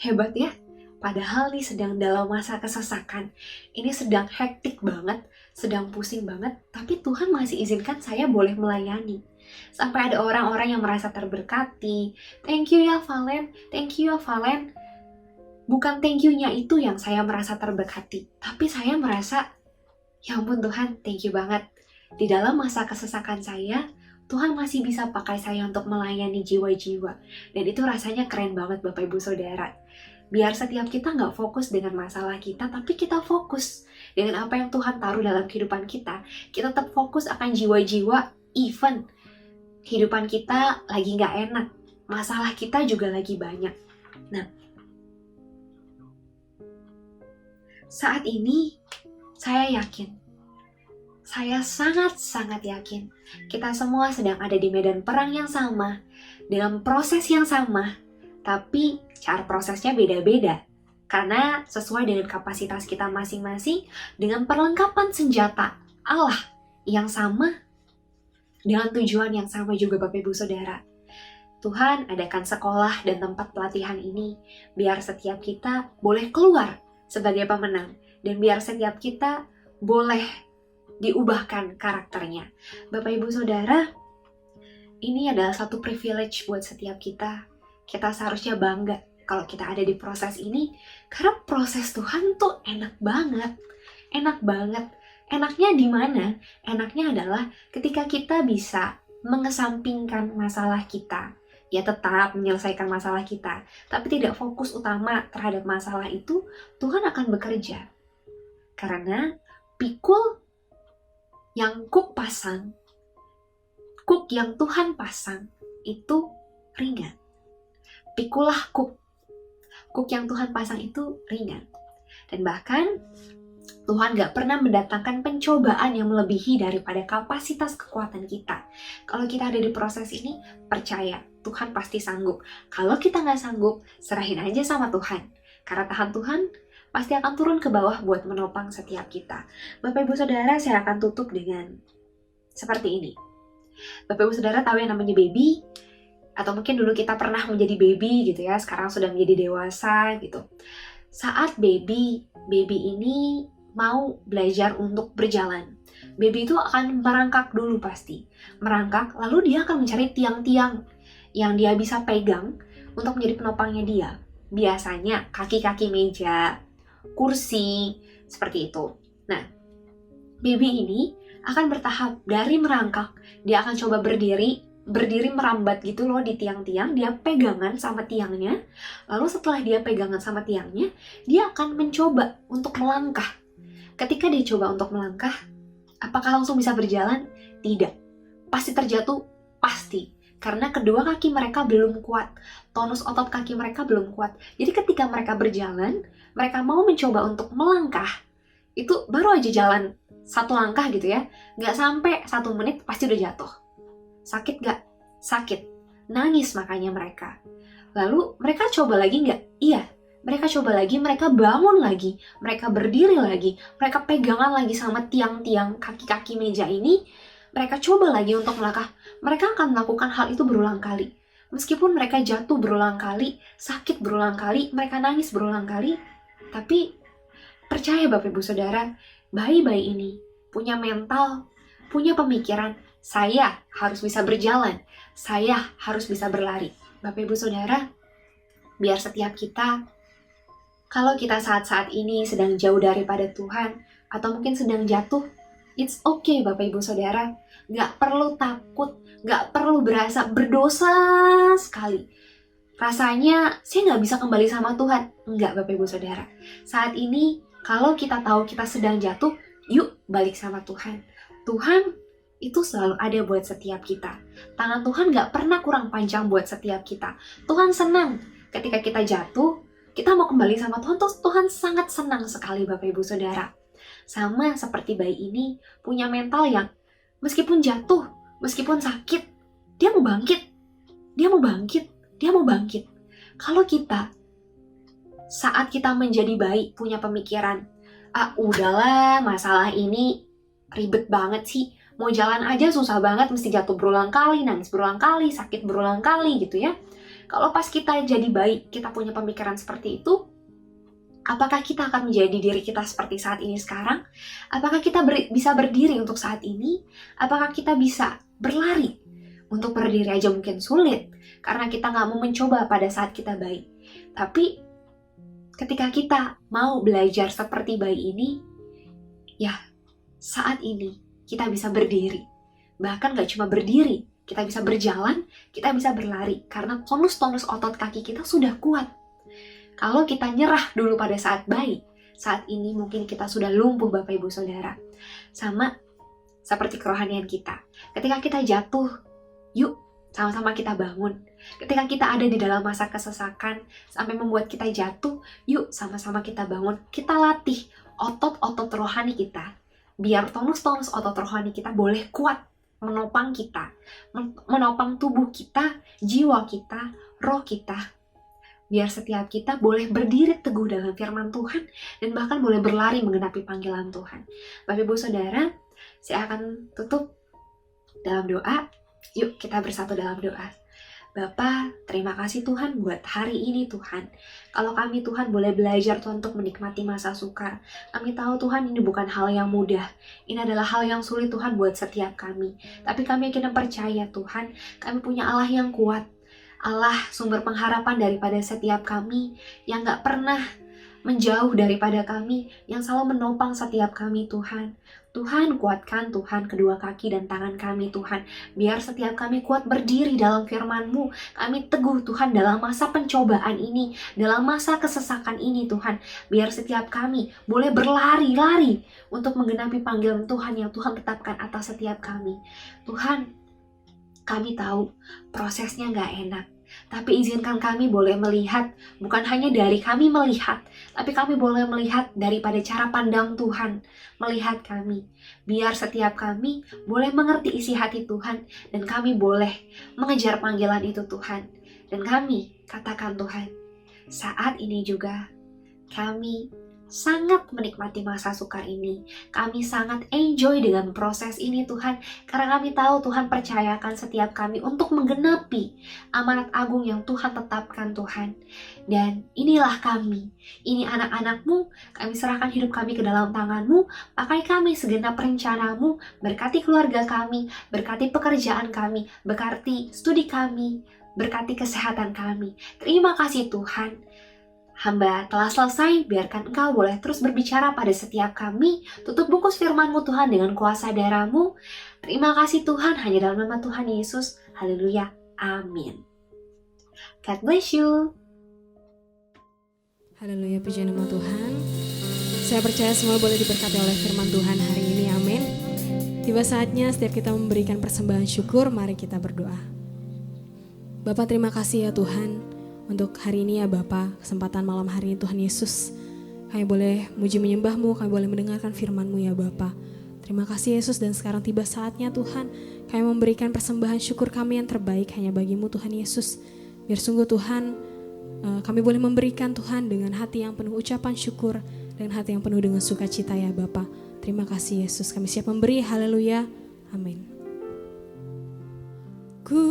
hebat ya. Padahal nih sedang dalam masa kesesakan. Ini sedang hektik banget, sedang pusing banget. Tapi Tuhan masih izinkan saya boleh melayani. Sampai ada orang-orang yang merasa terberkati. Thank you ya Valen, thank you ya Valen. Bukan thank you-nya itu yang saya merasa terberkati. Tapi saya merasa, ya ampun Tuhan, thank you banget. Di dalam masa kesesakan saya, Tuhan masih bisa pakai saya untuk melayani jiwa-jiwa. Dan itu rasanya keren banget Bapak Ibu Saudara. Biar setiap kita nggak fokus dengan masalah kita, tapi kita fokus dengan apa yang Tuhan taruh dalam kehidupan kita. Kita tetap fokus akan jiwa-jiwa, even kehidupan kita lagi nggak enak. Masalah kita juga lagi banyak. Nah, saat ini saya yakin, saya sangat-sangat yakin kita semua sedang ada di medan perang yang sama, dalam proses yang sama, tapi cara prosesnya beda-beda. Karena sesuai dengan kapasitas kita masing-masing, dengan perlengkapan senjata Allah yang sama, dengan tujuan yang sama juga Bapak Ibu Saudara. Tuhan adakan sekolah dan tempat pelatihan ini, biar setiap kita boleh keluar sebagai pemenang, dan biar setiap kita boleh diubahkan karakternya. Bapak Ibu Saudara, ini adalah satu privilege buat setiap kita. Kita seharusnya bangga kalau kita ada di proses ini, karena proses Tuhan tuh enak banget. Enak banget. Enaknya di mana? Enaknya adalah ketika kita bisa mengesampingkan masalah kita. Ya tetap menyelesaikan masalah kita, tapi tidak fokus utama terhadap masalah itu, Tuhan akan bekerja. Karena pikul yang kuk yang Tuhan pasang itu ringan. Pikulah kuk yang Tuhan pasang itu ringan. Dan bahkan Tuhan gak pernah mendatangkan pencobaan yang melebihi daripada kapasitas kekuatan kita. Kalau kita ada di proses ini, percaya Tuhan pasti sanggup. Kalau kita gak sanggup, serahin aja sama Tuhan. Karena tahan Tuhan pasti akan turun ke bawah buat menopang setiap kita. Bapak Ibu Saudara, saya akan tutup dengan seperti ini. Bapak Ibu Saudara tahu yang namanya baby? Atau mungkin dulu kita pernah menjadi baby gitu ya, sekarang sudah menjadi dewasa gitu. Saat baby ini mau belajar untuk berjalan, baby itu akan merangkak dulu pasti. Merangkak, lalu dia akan mencari tiang-tiang yang dia bisa pegang untuk menjadi penopangnya dia. Biasanya kaki-kaki meja, kursi, seperti itu. Nah, baby ini akan bertahap dari merangkak, dia akan coba berdiri merambat gitu loh di tiang-tiang, dia pegangan sama tiangnya, lalu setelah dia pegangan sama tiangnya, dia akan mencoba untuk melangkah. Ketika dia coba untuk melangkah, apakah langsung bisa berjalan? Tidak. Pasti terjatuh? Pasti. Karena kedua kaki mereka belum kuat, tonus otot kaki mereka belum kuat. Jadi ketika mereka berjalan, mereka mau mencoba untuk melangkah, itu baru aja jalan 1 langkah gitu ya, nggak sampai 1 menit pasti udah jatuh. Sakit nggak? Sakit. Nangis makanya mereka. Lalu mereka coba lagi nggak? Iya, mereka coba lagi, mereka bangun lagi, mereka berdiri lagi, mereka pegangan lagi sama tiang-tiang kaki-kaki meja ini, mereka coba lagi untuk melangkah. Mereka akan melakukan hal itu berulang kali. Meskipun mereka jatuh berulang kali, sakit berulang kali, mereka nangis berulang kali, tapi percaya Bapak Ibu Saudara, bayi-bayi ini punya mental, punya pemikiran, saya harus bisa berjalan, saya harus bisa berlari. Bapak Ibu Saudara, biar setiap kita, kalau kita saat-saat ini sedang jauh daripada Tuhan, atau mungkin sedang jatuh, it's okay Bapak Ibu Saudara. Gak perlu takut, gak perlu berasa berdosa sekali. Rasanya saya gak bisa kembali sama Tuhan. Enggak Bapak Ibu Saudara. Saat ini, kalau kita tahu kita sedang jatuh, yuk balik sama Tuhan. Tuhan itu selalu ada buat setiap kita. Tangan Tuhan gak pernah kurang panjang buat setiap kita. Tuhan senang ketika kita jatuh, kita mau kembali sama Tuhan, Tuhan sangat senang sekali Bapak Ibu Saudara. Sama seperti bayi ini, punya mental yang meskipun jatuh, meskipun sakit, dia mau bangkit. Dia mau bangkit, dia mau bangkit. Kalau kita, saat kita menjadi bayi, punya pemikiran, udahlah masalah ini ribet banget sih, mau jalan aja susah banget, mesti jatuh berulang kali, nangis berulang kali, sakit berulang kali gitu ya. Kalau pas kita jadi baik, kita punya pemikiran seperti itu, apakah kita akan menjadi diri kita seperti saat ini sekarang? Apakah kita bisa berdiri untuk saat ini? Apakah kita bisa berlari? Untuk berdiri aja mungkin sulit, karena kita nggak mau mencoba pada saat kita baik. Tapi ketika kita mau belajar seperti bayi ini, ya saat ini kita bisa berdiri. Bahkan gak cuma berdiri, kita bisa berjalan, kita bisa berlari. Karena tonus-tonus otot kaki kita sudah kuat. Kalau kita nyerah dulu pada saat bayi, saat ini mungkin kita sudah lumpuh Bapak Ibu Saudara. Sama seperti kerohanian kita. Ketika kita jatuh, yuk sama-sama kita bangun. Ketika kita ada di dalam masa kesesakan, sampai membuat kita jatuh, yuk sama-sama kita bangun. Kita latih otot-otot rohani kita. Biar tonus-tonus otot rohani kita boleh kuat menopang kita, menopang tubuh kita, jiwa kita, roh kita. Biar setiap kita boleh berdiri teguh dalam firman Tuhan dan bahkan boleh berlari menggenapi panggilan Tuhan. Bapak Ibu Saudara, saya akan tutup dalam doa. Yuk kita bersatu dalam doa. Bapa, terima kasih Tuhan buat hari ini Tuhan. Kalau kami Tuhan boleh belajar Tuhan untuk menikmati masa sukar. Kami tahu Tuhan ini bukan hal yang mudah. Ini adalah hal yang sulit Tuhan buat setiap kami. Tapi kami yakin dan percaya Tuhan, kami punya Allah yang kuat. Allah sumber pengharapan daripada setiap kami yang gak pernah menjauh daripada kami, yang selalu menopang setiap kami Tuhan. Tuhan kuatkan Tuhan kedua kaki dan tangan kami Tuhan. Biar setiap kami kuat berdiri dalam firman-Mu. Kami teguh Tuhan dalam masa pencobaan ini, dalam masa kesesakan ini Tuhan. Biar setiap kami boleh berlari-lari untuk menggenapi panggilan Tuhan yang Tuhan tetapkan atas setiap kami. Tuhan, kami tahu prosesnya gak enak. Tapi izinkan kami boleh melihat, bukan hanya dari kami melihat, tapi kami boleh melihat daripada cara pandang Tuhan, melihat kami. Biar setiap kami boleh mengerti isi hati Tuhan, dan kami boleh mengejar panggilan itu Tuhan. Dan kami katakan Tuhan, saat ini juga kami sangat menikmati masa sukar ini. Kami sangat enjoy dengan proses ini Tuhan, karena kami tahu Tuhan percayakan setiap kami untuk menggenapi amanat agung yang Tuhan tetapkan Tuhan. Dan inilah kami, ini anak-anak-Mu, kami serahkan hidup kami ke dalam tangan-Mu, pakai kami segenap rencana-Mu, berkati keluarga kami, berkati pekerjaan kami, berkati studi kami, berkati kesehatan kami. Terima kasih Tuhan. Hamba telah selesai, biarkan Engkau boleh terus berbicara pada setiap kami. Tutup bungkus firman-Mu Tuhan dengan kuasa darah-Mu. Terima kasih Tuhan, hanya dalam nama Tuhan Yesus. Haleluya, amin. God bless you. Haleluya, puji nama Tuhan. Saya percaya semua boleh diberkati oleh firman Tuhan hari ini, amin. Tiba saatnya setiap kita memberikan persembahan syukur, mari kita berdoa. Bapa, terima kasih ya Tuhan. Untuk hari ini ya Bapa, kesempatan malam hari ini Tuhan Yesus, kami boleh muji menyembah-Mu, kami boleh mendengarkan firman-Mu ya Bapa. Terima kasih Yesus, dan sekarang tiba saatnya Tuhan, kami memberikan persembahan syukur kami yang terbaik hanya bagi-Mu Tuhan Yesus. Biar sungguh Tuhan, kami boleh memberikan Tuhan dengan hati yang penuh ucapan syukur, dengan hati yang penuh dengan sukacita ya Bapa. Terima kasih Yesus, kami siap memberi. Haleluya, amin. Ku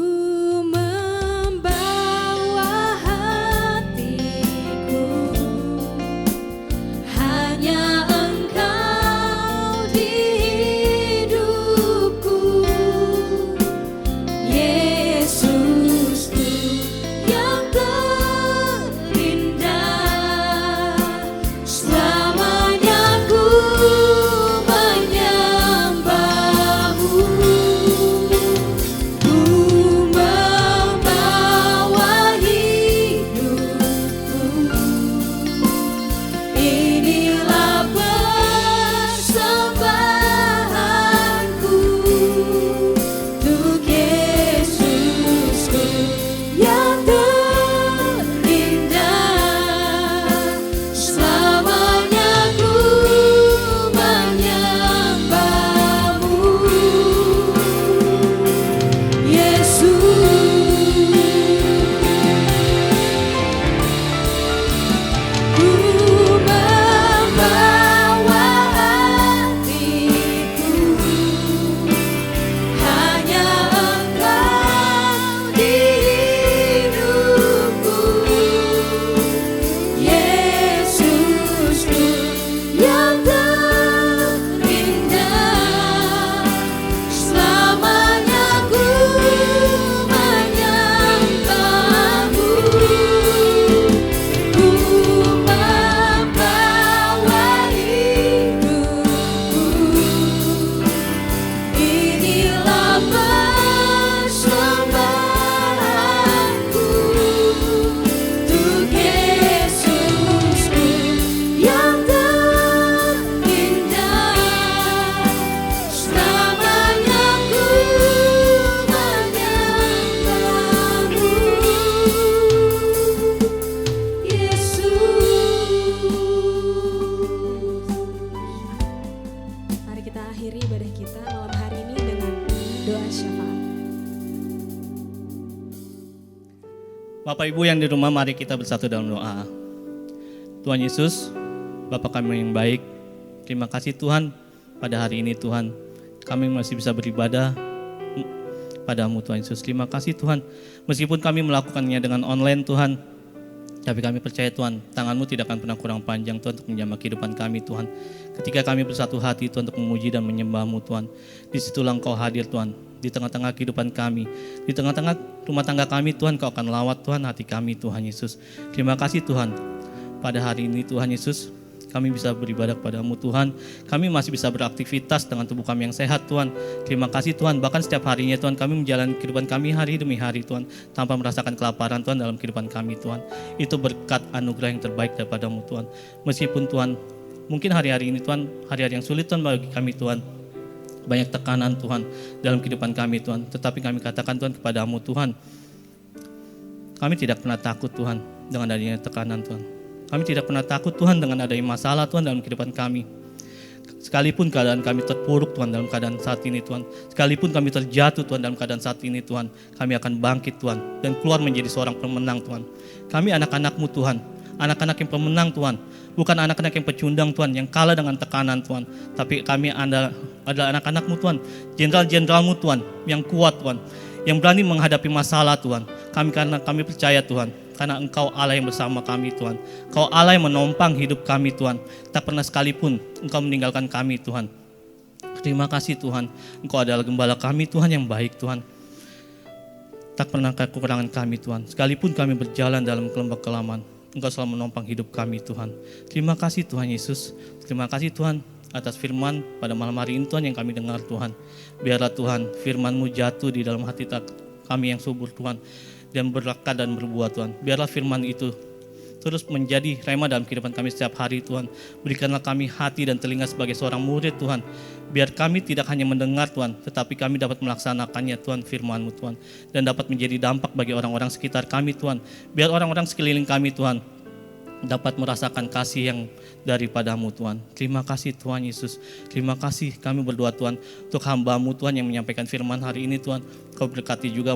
membawa hatiku, hanya Engkau di hidupku, Yesusku yang terindah. Selamanya ku menyembahmu, ku membawa hidupku. Inilah persembahanku untuk Yesusku yang terindah. Selamanya ku menyembahmu, Yesus. Ku membawa hatiku, hanya Engkau di hidupku, Yesusku yang terindah. Selamanya ku menyembahmu, ku membawa hidupku. Inilah persembahanku untuk Yesusku yang terindah. Selamanya ku menyembahmu, Yesus. Mari kita akhiri ibadah kita malam hari ini dengan doa syafaat. Bapak Ibu yang di rumah, mari kita bersatu dalam doa. Tuhan Yesus, Bapa kami yang baik, terima kasih Tuhan pada hari ini Tuhan. Kami masih bisa beribadah padamu Tuhan Yesus. Terima kasih Tuhan, meskipun kami melakukannya dengan online Tuhan, tapi kami percaya Tuhan, tangan-Mu tidak akan pernah kurang panjang Tuhan untuk menjamah kehidupan kami Tuhan. Ketika kami bersatu hati Tuhan untuk memuji dan menyembah-Mu Tuhan, disitulah Engkau hadir Tuhan, di tengah-tengah kehidupan kami, di tengah-tengah rumah tangga kami Tuhan, Kau akan lawat Tuhan hati kami Tuhan Yesus. Terima kasih Tuhan, pada hari ini Tuhan Yesus, kami bisa beribadah kepadamu Tuhan. Kami masih bisa beraktivitas dengan tubuh kami yang sehat Tuhan. Terima kasih Tuhan, bahkan setiap harinya Tuhan kami menjalani kehidupan kami hari demi hari Tuhan, tanpa merasakan kelaparan Tuhan dalam kehidupan kami Tuhan. Itu berkat anugerah yang terbaik daripadamu Tuhan. Meskipun Tuhan, mungkin hari-hari ini Tuhan, hari-hari yang sulit Tuhan bagi kami Tuhan, banyak tekanan Tuhan dalam kehidupan kami Tuhan. Tetapi kami katakan Tuhan kepadamu Tuhan, kami tidak pernah takut Tuhan dengan adanya tekanan Tuhan. Kami tidak pernah takut Tuhan dengan adanya masalah Tuhan dalam kehidupan kami. Sekalipun keadaan kami terpuruk Tuhan dalam keadaan saat ini Tuhan, sekalipun kami terjatuh Tuhan dalam keadaan saat ini Tuhan, kami akan bangkit Tuhan dan keluar menjadi seorang pemenang Tuhan. Kami anak-anak-Mu Tuhan, anak-anak yang pemenang Tuhan, bukan anak-anak yang pecundang Tuhan, yang kalah dengan tekanan Tuhan, tapi kami adalah anak-anak-Mu Tuhan, jenderal-jenderal-Mu Tuhan, yang kuat Tuhan, yang berani menghadapi masalah Tuhan. Karena kami percaya Tuhan, karena Engkau Allah yang bersama kami Tuhan. Engkau Allah yang menompang hidup kami Tuhan. Tak pernah sekalipun Engkau meninggalkan kami Tuhan. Terima kasih Tuhan, Engkau adalah gembala kami Tuhan yang baik Tuhan. Tak pernah kekurangan kami Tuhan. Sekalipun kami berjalan dalam lembah kelaman, Engkau selalu menopang hidup kami Tuhan. Terima kasih Tuhan Yesus. Terima kasih Tuhan atas firman pada malam hari ini Tuhan yang kami dengar Tuhan. Biarlah Tuhan firman-Mu jatuh di dalam hati kami yang subur Tuhan, dan berlakat dan berbuah Tuhan. Biarlah firman itu terus menjadi rema dalam kehidupan kami setiap hari Tuhan. Berikanlah kami hati dan telinga sebagai seorang murid Tuhan. Biar kami tidak hanya mendengar Tuhan, tetapi kami dapat melaksanakannya Tuhan, firman-Mu Tuhan. Dan dapat menjadi dampak bagi orang-orang sekitar kami Tuhan. Biar orang-orang sekeliling kami Tuhan dapat merasakan kasih yang daripada-Mu Tuhan. Terima kasih Tuhan Yesus. Terima kasih kami berdoa Tuhan untuk hamba-Mu Tuhan yang menyampaikan firman hari ini Tuhan. Kau berkati juga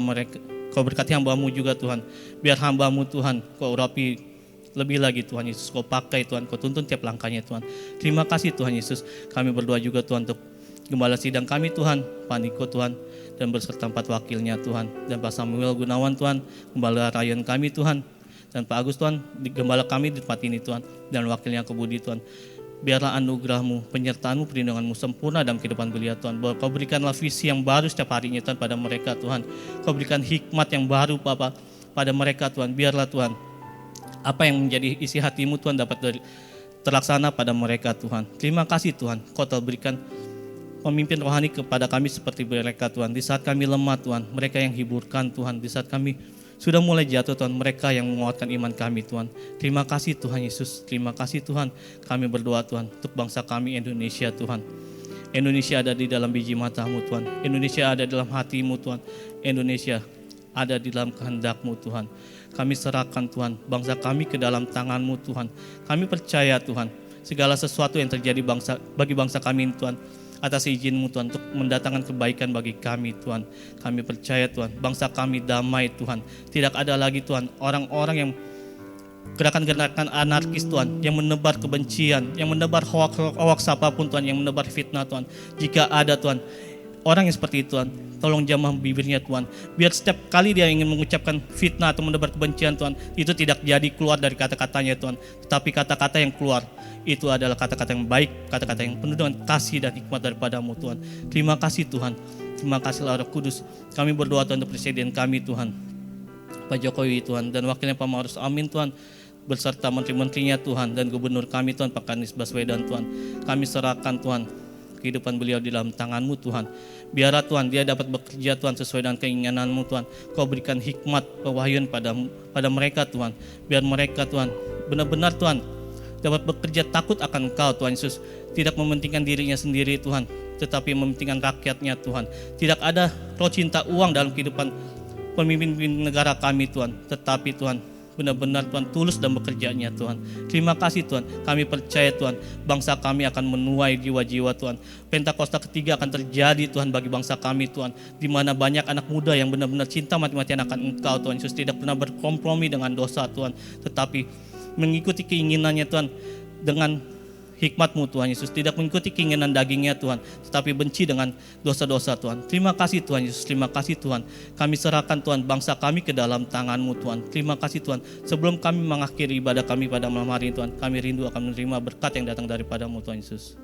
Kau berkati hamba-Mu juga Tuhan. Biar hamba-Mu Tuhan, Kau urapi lebih lagi Tuhan Yesus. Kau pakai Tuhan, Kau tuntun tiap langkahnya Tuhan. Terima kasih Tuhan Yesus. Kami berdoa juga Tuhan untuk gembala sidang kami Tuhan, Pak Niko Tuhan, dan berserta 4 wakilnya Tuhan. Dan Pak Samuel Gunawan Tuhan, gembala Ryan kami Tuhan. Dan Pak Agus Tuhan, gembala kami di tempat ini Tuhan. Dan wakilnya Kebudi Tuhan. Biarlah anugerah-Mu, penyertaan-Mu, perlindungan-Mu sempurna dalam kehidupan beliau Tuhan. Bahwa Kau berikanlah visi yang baru setiap harinya Tuhan pada mereka Tuhan. Kau berikan hikmat yang baru Bapa pada mereka Tuhan. Biarlah Tuhan, apa yang menjadi isi hati-Mu Tuhan dapat terlaksana pada mereka Tuhan. Terima kasih Tuhan, Kau telah berikan pemimpin rohani kepada kami seperti mereka Tuhan. Di saat kami lemah Tuhan, mereka yang hiburkan Tuhan. Di saat kami sudah mulai jatuh Tuhan, mereka yang menguatkan iman kami Tuhan. Terima kasih Tuhan Yesus, terima kasih Tuhan. Kami berdoa Tuhan untuk bangsa kami Indonesia Tuhan. Indonesia ada di dalam biji mata-Mu Tuhan. Indonesia ada dalam hati-Mu Tuhan. Indonesia ada di dalam kehendak-Mu Tuhan. Kami serahkan Tuhan bangsa kami ke dalam tangan-Mu Tuhan. Kami percaya Tuhan, segala sesuatu yang terjadi bagi bangsa kami Tuhan, atas izin-Mu Tuhan untuk mendatangkan kebaikan bagi kami Tuhan. Kami percaya Tuhan, bangsa kami damai Tuhan. Tidak ada lagi Tuhan orang-orang yang gerakan-gerakan anarkis Tuhan, yang menebar kebencian, yang menebar hoax apapun Tuhan, yang menebar fitnah Tuhan. Jika ada Tuhan orang yang seperti itu Tuhan, tolong jamah bibirnya Tuhan. Biar setiap kali dia ingin mengucapkan fitnah atau menebar kebencian Tuhan, itu tidak jadi keluar dari kata-katanya Tuhan. Tetapi kata-kata yang keluar itu adalah kata-kata yang baik, kata-kata yang penuh dengan kasih dan hikmat daripada-Mu Tuhan. Terima kasih Tuhan. Terima kasih Roh Kudus. Kami berdoa Tuhan untuk presiden kami Tuhan, Pak Jokowi Tuhan, dan wakilnya Pak Ma'ruf Amin Tuhan, beserta menteri-menterinya Tuhan, dan gubernur kami Tuhan, Pak Anies Baswedan Tuhan. Kami serahkan Tuhan kehidupan beliau di dalam tangan-Mu Tuhan. Biarlah Tuhan dia dapat bekerja Tuhan sesuai dengan keinginan-Mu Tuhan. Kau berikan hikmat, pewahyuan pada mereka Tuhan. Biar mereka Tuhan benar-benar Tuhan dapat bekerja takut akan Engkau Tuhan Yesus. Tidak mementingkan dirinya sendiri Tuhan, tetapi mementingkan rakyatnya Tuhan. Tidak ada roh cinta uang dalam kehidupan pemimpin negara kami Tuhan. Tetapi Tuhan benar-benar Tuhan tulus dan bekerjanya Tuhan. Terima kasih Tuhan. Kami percaya Tuhan, bangsa kami akan menuai jiwa-jiwa Tuhan. Pentakosta ketiga akan terjadi Tuhan bagi bangsa kami Tuhan, di mana banyak anak muda yang benar-benar cinta mati-matian akan Engkau Tuhan Yesus, tidak pernah berkompromi dengan dosa Tuhan, tetapi mengikuti keinginannya Tuhan dengan hikmat-Mu Tuhan Yesus, tidak mengikuti keinginan dagingnya Tuhan, tetapi benci dengan dosa-dosa Tuhan. Terima kasih Tuhan Yesus, terima kasih Tuhan. Kami serahkan Tuhan bangsa kami ke dalam tangan-Mu Tuhan. Terima kasih Tuhan. Sebelum kami mengakhiri ibadah kami pada malam hari ini Tuhan, kami rindu akan menerima berkat yang datang daripada-Mu Tuhan Yesus.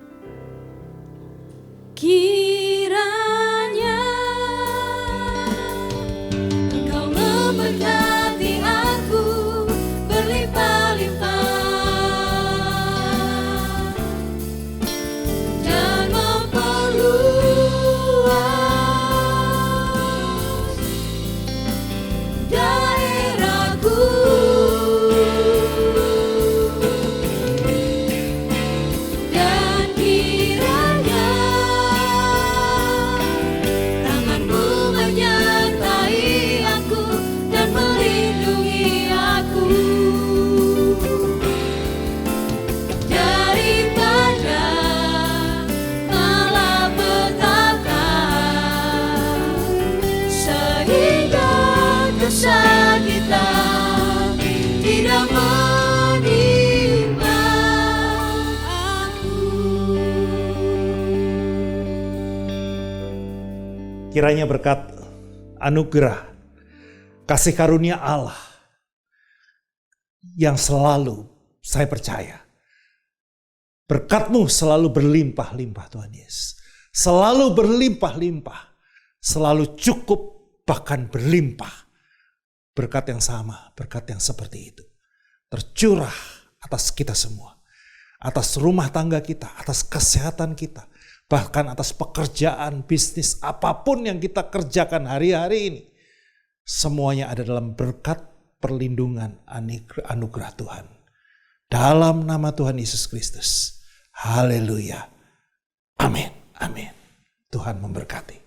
Kiranya Engkau memberkati aku berlimpah-limpah dan memperluas daerahku, dan kiranya tangan-Mu menyertai aku dan melindungi aku daripada malapetaka, sehingga dosa kita tidak menimpa aku. Kiranya berkat anugerah kasih karunia Allah yang selalu saya percaya, berkat-Mu selalu berlimpah-limpah Tuhan Yesus, selalu berlimpah-limpah, selalu cukup bahkan berlimpah. Berkat yang sama, berkat yang seperti itu tercurah atas kita semua, atas rumah tangga kita, atas kesehatan kita, bahkan atas pekerjaan, bisnis, apapun yang kita kerjakan hari-hari ini. Semuanya ada dalam berkat perlindungan anugerah Tuhan. Dalam nama Tuhan Yesus Kristus. Haleluya. Amin. Amin. Tuhan memberkati.